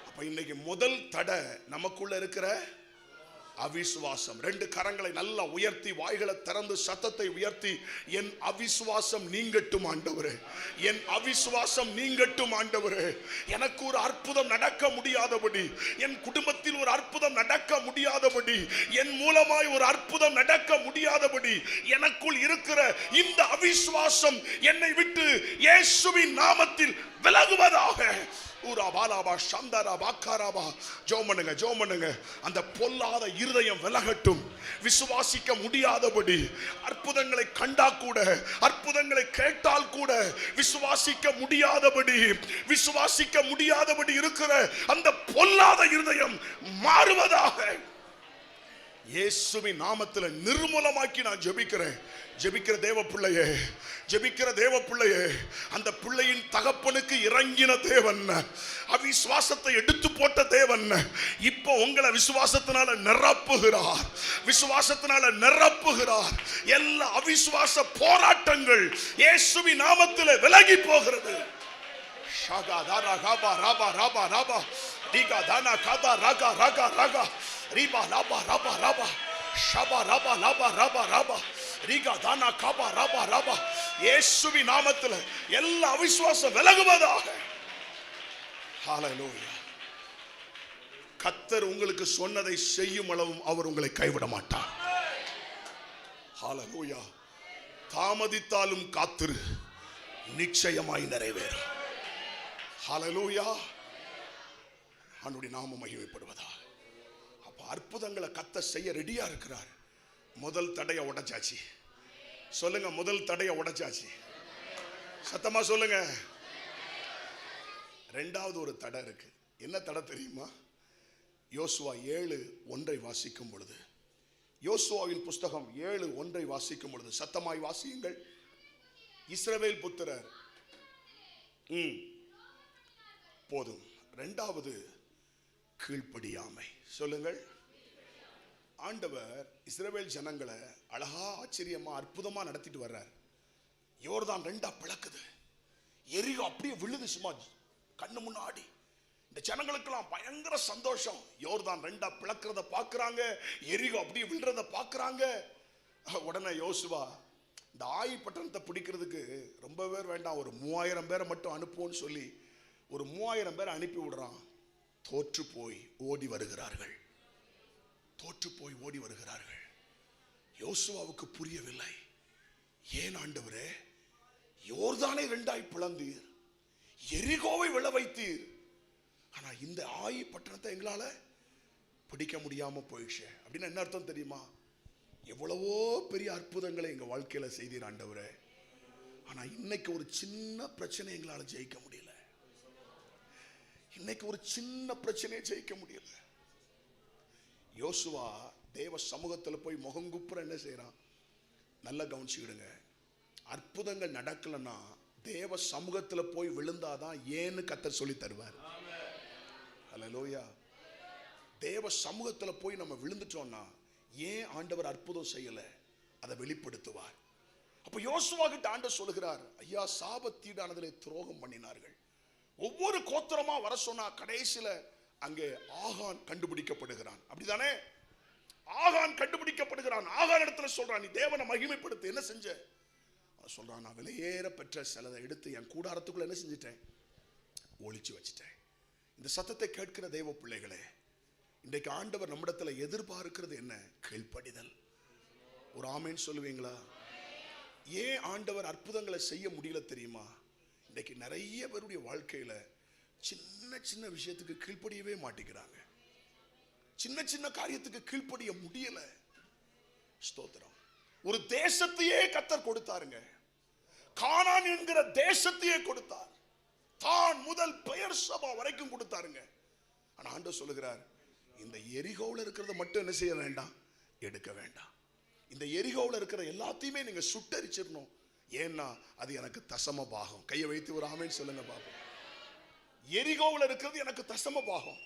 அப்ப இன்னைக்கு முதல் தடை நமக்குள்ள இருக்கிற அவிசுவாசம். ரெண்டு கரங்களை நல்லா உயர்த்தி வாய்களை திறந்து சத்தத்தை உயர்த்தி என் அவிசுவாசம் நீங்கட்டும் ஆண்டவரே, என் அவிசுவாசம் நீங்கட்டும் ஆண்டவரே. எனக்கு ஒரு அற்புதம் நடக்க முடியாதபடி, என் குடும்பத்தில் ஒரு அற்புதம் நடக்க முடியாதபடி, என் மூலமாய் ஒரு அற்புதம் நடக்க முடியாதபடி எனக்குள் இருக்கிற இந்த அவிசுவாசம் என்னை விட்டு இயேசுவின் நாமத்தில் விலகுவதாக. அந்த பொல்லாத இருதயம் விலகட்டும். விசுவாசிக்க முடியாதபடி, அற்புதங்களை கண்டா கூட, அற்புதங்களை கேட்டால் கூட விசுவாசிக்க முடியாதபடி இருக்கிற அந்த பொல்லாத இருதயம் மாறுவதாக. இயேசுவின் நாமத்தில் நிர்மூலமாக்கி நான் ஜெபிக்கிறேன். ஜெபிக்கிற தேவ பிள்ளையே, அந்த பிள்ளையின் தகப்பனுக்கு இறங்கின தேவன், அவிசுவாசத்தை எடுத்து போட்ட தேவன் இப்போ உங்களை விசுவாசத்தினால நிரப்புகிறார். எல்லா அவிசுவாச போராட்டங்கள் இயேசுவின் நாமத்தில் விலகி போகிறது. ஷாகா தாரா காபா ராபா ராபா ராபா டிகா தானா காதா ராகா ராகா ராகா ரீபா லாபா ராபா ராபா ஷபா ராபா லாபா ராபா ராபா ரீகா தானா காபா ராபா ராபா. இயேசுவின் நாமத்தில் எல்லா அவிசுவாசம் விலகுவதாக. ஹல்லேலூயா. கர்த்தர் உங்களுக்கு சொன்னதை செய்யும் அளவும் அவர் உங்களை கைவிட மாட்டார். ஹல்லேலூயா. தாமதித்தாலும் காத்திரு, நிச்சயமாய் நிறைவேறும். ஹல்லேலூயா. அவருடைய நாமம் மகிமைப்படுவதா. அப்ப அற்புதங்களை கர்த்தர் செய்ய ரெடியா இருக்கிறார். முதல் தடையை உடைச்சாச்சு. சொல்லுங்க, முதல் தடையை உடைச்சாச்சு. சத்தமா சொல்லுங்க. ரெண்டாவது ஒரு தடை இருக்கு. என்ன தடை தெரியுமா? யோசுவா 7:1 வாசிக்கும் பொழுது, யோசுவாவின் புஸ்தகம் 7:1 வாசிக்கும் பொழுது, சத்தமாய் வாசியுங்கள். இஸ்ரவேல் புத்திரர் போதும். ரெண்டாவது கீழ்ப்படியாமை. சொல்லுங்கள். ஆண்டவர் இஸ்ரவேல் ஜனங்களை அழகா ஆச்சரியமா அற்புதமா நடத்திட்டு வர்றார். யோர்தான் 2 பிளக்குது. எரிகோ அப்படியே விழுது சும்மா கண்ணு முன்னாடி. இந்த ஜனங்களுக்கெல்லாம் பயங்கர சந்தோஷம். யோர்தான் 2 பிளக்கிறத பாக்குறாங்க, எரிகோ அப்படியே விழுறத பாக்குறாங்க. உடனே யோசுவா இந்த ஆயி பட்டணத்தை பிடிக்கிறதுக்கு ரொம்ப பேர் வேண்டாம், ஒரு 3000 பேரை மட்டும் அனுப்புவோன்னு சொல்லி ஒரு 3000 பேரை அனுப்பி விடுறான். தோற்று போய் ஓடி வருகிறார்கள். யோசுவாவுக்கு புரியவில்லை. ஏன் ஆண்டவரே, யோர்தானை 2 பிளந்தீர், எரிகோவை விழ வைத்தீர், ஆனா இந்த ஆயி பட்டணத்தை எங்களால பிடிக்க முடியாம போயிடுச்சு அப்படின்னு என்ன அர்த்தம் தெரியுமா? எவ்வளவோ பெரிய அற்புதங்களை எங்க வாழ்க்கையில செய்தீர் ஆண்டவரே, ஆனா இன்னைக்கு ஒரு சின்ன பிரச்சனை எங்களால ஜெயிக்க முடியல. இன்னைக்கு ஒரு சின்ன பிரச்சனையை ஜெயிக்க முடியல. யோசுவா தேவ சமூகத்தில் போய் முகங்குப்புற என்ன செய்யறான்? நல்லா கவனிச்சுக்கிடுங்க. அற்புதங்கள் நடக்கலன்னா தேவ சமூகத்தில் போய் விழுந்தாதான் ஏன்னு கர்த்தர் சொல்லி தருவார். ஹல்லேலூயா. தேவ சமூகத்தில் போய் நம்ம விழுந்துட்டோம்னா ஏன் ஆண்டவர் அற்புதம் செய்யல அதை வெளிப்படுத்துவார். அப்ப யோசுவா கிட்ட ஆண்டவர் சொல்லுகிறார், ஐயா, சாபத்தீடானதிலே துரோகம் பண்ணினார்கள். ஒவ்வொரு கோத்திரமா வர சொன்னா கடைசியில அங்கே ஆகான் கண்டுபிடிக்கப்படுகிறான். அப்படிதானே? ஆகான் கண்டுபிடிக்கப்படுகிறான். ஆகான் இடத்துல சொல்றான், நீ தேவனை மகிமைப்படுத்த என்ன செஞ்ச? சொல்றான், நான் விலையேற பெற்ற சிலதை எடுத்து என் கூடாரத்துக்குள்ள என்ன செஞ்சிட்டேன்? ஒளிச்சு வச்சிட்டேன். இந்த சத்தத்தை கேட்கிற தெய்வ பிள்ளைகளே, இன்றைக்கு ஆண்டவர் நம்மிடத்துல எதிர்பார்க்கிறது என்ன? கீழ்ப்படிதல். ஒரு ஆமேன் சொல்லுவீங்களா? ஏன் ஆண்டவர் அற்புதங்களை செய்ய முடியல தெரியுமா? இன்றைக்கு நிறைய பேருடைய வாழ்க்கையில சின்ன சின்ன விஷயத்துக்கு கீழ்ப்படியவே மாட்டேங்கிறாங்க. சின்ன சின்ன காரியத்துக்கு கீழ்ப்படிய முடியல. ஸ்தோத்திரம். ஒரு தேசத்தையே கர்த்தர் கொடுத்தாருங்க. கானான் என்கிற தேசத்தையே கொடுத்தார். தான் முதல் பெயர் சபா வரைக்கும் கொடுத்தாருங்க. ஆனா ஆண்டவர் சொல்லுகிறார், இந்த எரிகோவில் இருக்கிறத மட்டும் என்ன செய்ய வேண்டாம், எடுக்க வேண்டாம். இந்த எரிகோவில் இருக்கிற எல்லாத்தையுமே நீங்க சுட்டரிச்சிடணும். ஏன்னா அது எனக்கு தசம பாகம். கையை வைத்து ஒரு ஆமென் சொல்லுங்க பாப்போம். எரிகோவில் இருக்கிறது எனக்கு தசம பாகம்.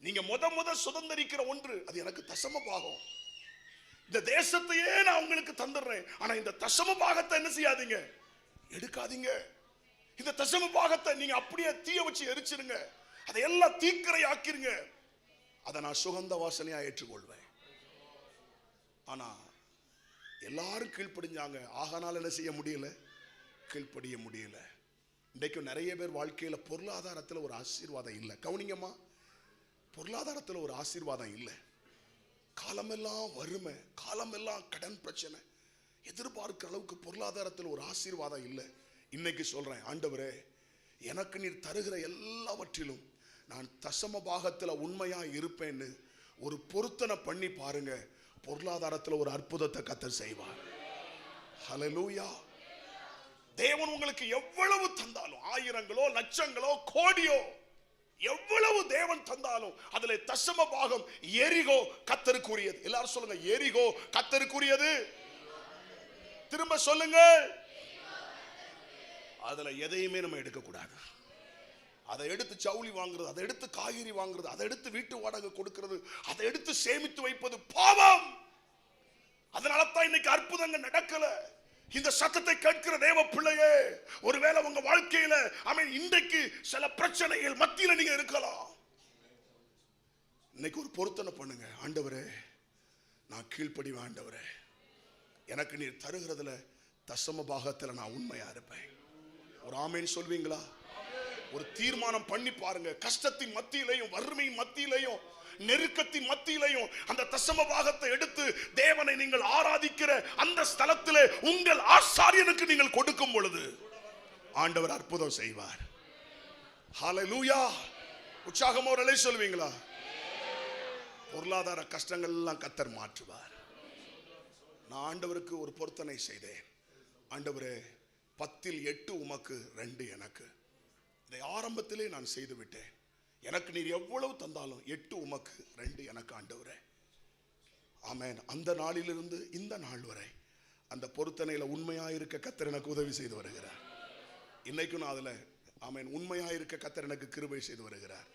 நீங்க முத சுதந்திரிக்கிற ஒன்று அது எனக்கு தசம பாகம். இந்த தேசத்தையே நான் உங்களுக்கு தந்துடுறேன். ஆனா இந்த தசம பாகத்தை என்ன செய்யாதீங்க, எடுக்காதீங்க. இந்த தசம பாகத்தை நீங்க அப்படியே தீய வச்சு எரிச்சிருங்க. அதை எல்லாம் தீக்கரை ஆக்கிருங்க. அதை நான் சுகந்த வாசனையா ஏற்றுக்கொள்வேன். ஆனா எல்லாரும் கீழ்ப்படிஞ்சாங்க. ஆகனால என்ன செய்ய முடியல, கீழ்ப்படிய முடியல. இன்றைக்கு நிறைய பேர் வாழ்க்கையில பொருளாதாரத்தில் ஒரு ஆசீர்வாதம் இல்லை. கவனிங்கம்மா, பொருளாதாரத்தில் ஒரு ஆசீர்வாதம் இல்லை. காலமெல்லாம் வறுமை, காலமெல்லாம் கடன் பிரச்சனை, எதிர்பார்க்கிற அளவுக்கு பொருளாதாரத்தில் ஒரு ஆசீர்வாதம் இல்லை. இன்னைக்கு சொல்றேன், ஆண்டவரே எனக்கு நீர் தருகிற எல்லாவற்றிலும் நான் தசம பாகத்தில் உண்மையா இருப்பேன்னு ஒரு பொருத்தனை பண்ணி பாருங்க. பொருளாதாரத்தில் ஒரு அற்புதத்தை கர்த்தர் செய்வார். ஹல்லேலூயா. தேவன் உங்களுக்கு எவ்வளவு தந்தாலும், ஆயிரங்களோ லட்சங்களோ கோடியோ எவ்வளவு தேவன் தந்தாலும் அதுல தசம பாகம் எரிகோ கர்த்தருக்குரியது. எல்லாரும் சொல்லுங்க, எரிகோ கர்த்தருக்குரியது. திரும்ப சொல்லுங்க, அதுல எதையுமே நம்ம எடுக்க கூடாது. அதை எடுத்து சவுளி வாங்குறது, அதை எடுத்து காய்கறி வாங்குறது, அதை எடுத்து வீட்டு வாடகை கொடுக்கிறது, அதை எடுத்து சேமித்து வைப்பது பாவம். அதனால தான் இன்னைக்கு அற்புதங்கள் நடக்கல. இந்த சத்தத்தை கேட்கிற தேவ பிள்ளையே, ஒருவேளை உங்க வாழ்க்கையில இன்றைக்கு சில பிரச்சனைகள் மத்தியில நீங்க இருக்கலாம். இன்னைக்கு ஒரு பொருத்தனை பண்ணுங்க. ஆண்டவரே நான் கீழ்ப்படிவேன். ஆண்டவரே எனக்கு நீர் தருகிறதுல தசம பாகத்துல நான் உண்மையா இருப்பேன். ஒரு ஆமேன் சொல்வீங்களா? ஒரு தீர்மானம் பண்ணி பாருங்க. கஷ்டத்தின் மத்தியிலையும், வறுமையின் மத்தியிலையும், நெருக்கத்தின் மத்தியிலையும் அந்த தசம பாகத்தை எடுத்து தேவனை நீங்கள் ஆராதிக்கிற அந்த ஸ்தலத்திலே உங்கள் ஆசாரியனுக்கு நீங்கள் கொடுக்கும் பொழுது ஆண்டவர் அற்புதம் செய்வார். ஹல்லேலூயா. உற்சாகமா ஒரு அலை சொல்வீங்களா? பொருளாதார கஷ்டங்கள் எல்லாம் கர்த்தர் மாற்றுவார். நான் ஆண்டவருக்கு ஒரு பொருத்தனை செய்தேன். ஆண்டவரே 10 8 உமக்கு 2 எனக்கு. இதை ஆரம்பத்திலே நான் செய்து விட்டேன். எனக்கு நீர் எவ்வளவு தந்தாலும் 8 உமக்கு 2 எனக்கு ஆண்டவரே. ஆமென். அந்த நாளிலிருந்து இந்த நாள் வரை அந்த பொருத்தனையில உண்மையாயிருக்க கர்த்தர் எனக்கு உதவி செய்து வருகிறார். இன்னைக்கும் நான் அதுல ஆமென் உண்மையாயிருக்க கர்த்தர் எனக்கு கிருபை செய்து வருகிறார்.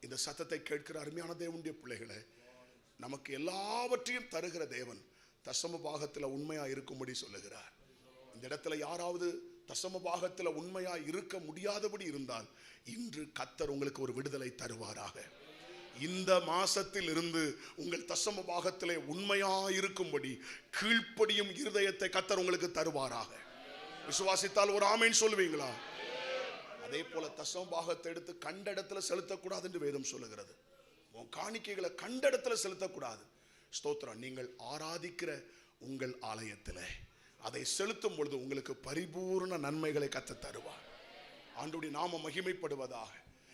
இந்த சத்தத்தை கேட்கிற அருமையான தேவனுடைய பிள்ளைகளே, நமக்கு எல்லாவற்றையும் தருகிற தேவன் தசம பாகத்தில் உண்மையா இருக்கும்படி சொல்லுகிறார். இந்த இடத்துல யாராவது தசம பாகத்தில் உண்மையா இருக்க முடியாதபடி இருந்தால் இன்று கர்த்தர் உங்களுக்கு ஒரு விடுதலை தருவாராக. இந்த மாசத்தில் இருந்து உங்கள் தசம பாகத்திலே உண்மையா இருக்கும்படி கீழ்ப்படியும் இருதயத்தை கர்த்தர் உங்களுக்கு தருவாராக. விசுவாசித்தால் ஒரு ஆமேன் சொல்லுவீங்களா? அதே போல தசம பாகத்தை எடுத்து கண்ட இடத்துல செலுத்தக்கூடாது என்று வேதம் சொல்லுகிறது. உன் காணிக்கைகளை கண்ட இடத்துல செலுத்தக்கூடாது. ஸ்தோத்திரம். நீங்கள் ஆராதிக்கிற உங்கள் ஆலயத்தில் அதை செலுத்தும் பொழுது உங்களுக்கு பரிபூர்ண நன்மைகளை கர்த்தர் தருவார். ஆண்டவருடைய நாமம் மகிமைப்படுவதாக.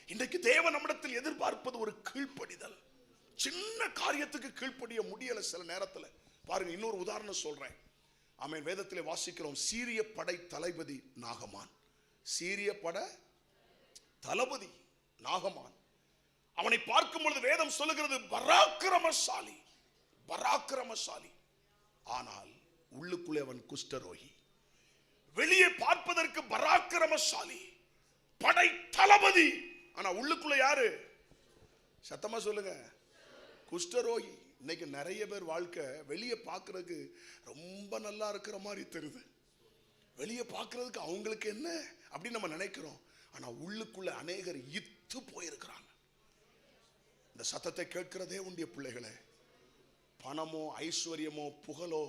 இன்றைக்கு தேவன் நம்மிடத்தில் எதிர்பார்ப்பது ஒரு கீழ்ப்படிதல். சின்ன காரியத்துக்கு கீழ்ப்படிய முடியல சில நேரத்தில். பாருங்க, இன்னொரு உதாரணம் சொல்றேன். ஆமென். வேதத்திலே வாசிக்கிறோம், சீரிய படை தளபதி நாகமான். சீரிய பட தளபதி நாகமான். அவனை பார்க்கும் பொழுது வேதம் சொல்லுகிறது பராக்கிரமசாலி, பராக்கிரமசாலி. ஆனால் உள்ளுக்குள்ளே அவன் குஷ்டரோகி. வெளியே பார்ப்பதற்கு பராக்கிரமசாலி, படை தளபதி. ஆனா உள்ளுக்குள்ள யாரு? சத்தமா சொல்லுங்க, குஷ்டரோகி. இன்னைக்கு நிறைய பேர் வாழ்க்கை வெளியே பார்க்கறதுக்கு ரொம்ப நல்லா இருக்கிற மாதிரி தெரியுது. வெளியே பார்க்கறதுக்கு அவங்களுக்கு என்ன அப்படின்னு நம்ம நினைக்கிறோம். ஆனா உள்ளுக்குள்ள அநேகர் இத்து போயிருக்கிறாங்க. இந்த சத்தத்தை கேட்கிற தேவனுடைய பிள்ளைகளே, பணமோ ஐஸ்வர்யமோ புகழோ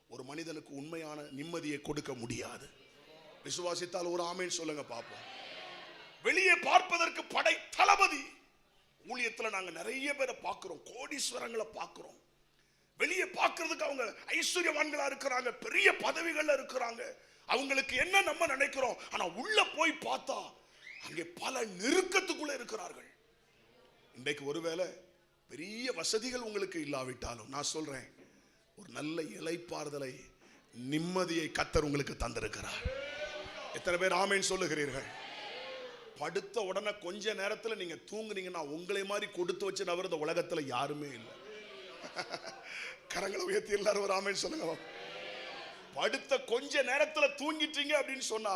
ஒரு மனிதனுக்கு உண்மையான நிம்மதியை கொடுக்க முடியாது. விசுவாசித்தால் ஒரு ஆமேன் சொல்லுங்க பாப்போம். வெளியே பார்ப்பதற்கு படை தளபதி. ஊழியத்துல நாங்க நிறைய பேரை பார்க்கிறோம், கோடீஸ்வரங்களை பார்க்கிறோம். வெளியே பார்க்கிறதுக்கு அவங்க ஐஸ்வர்யவான்களா இருக்கிறாங்க, பெரிய பதவிகள்ல இருக்கிறாங்க. அவங்களுக்கு என்ன நம்ம நினைக்கிறோம், ஆனா உள்ள போய் பார்த்தா அங்கே பல நெருக்கத்துக்குள்ள இருக்கிறார்கள். இன்றைக்கு ஒருவேளை பெரிய வசதிகள் உங்களுக்கு இல்லாவிட்டாலும் நான் சொல்றேன், ஒரு நல்ல இளைப்பாறுதலை, நிம்மதியை கர்த்தர் உங்களுக்கு தந்திருக்கிறார். எத்தனை பேர் ஆமென் சொல்லுகிறீர்கள்? படுத்த உடனே கொஞ்ச நேரத்துல நீங்க தூங்குனீங்கன்னா உங்களை மாதிரி கொடுத்து வச்சு நபர் இந்த உலகத்துல யாருமே இல்லை. கரங்களை உயர்த்தி எல்லாரும் ஒரு ஆமென் சொல்லுங்க. படுத்த கொஞ்ச நேரத்துல தூங்கிட்டீங்க அப்படின்னு சொன்னா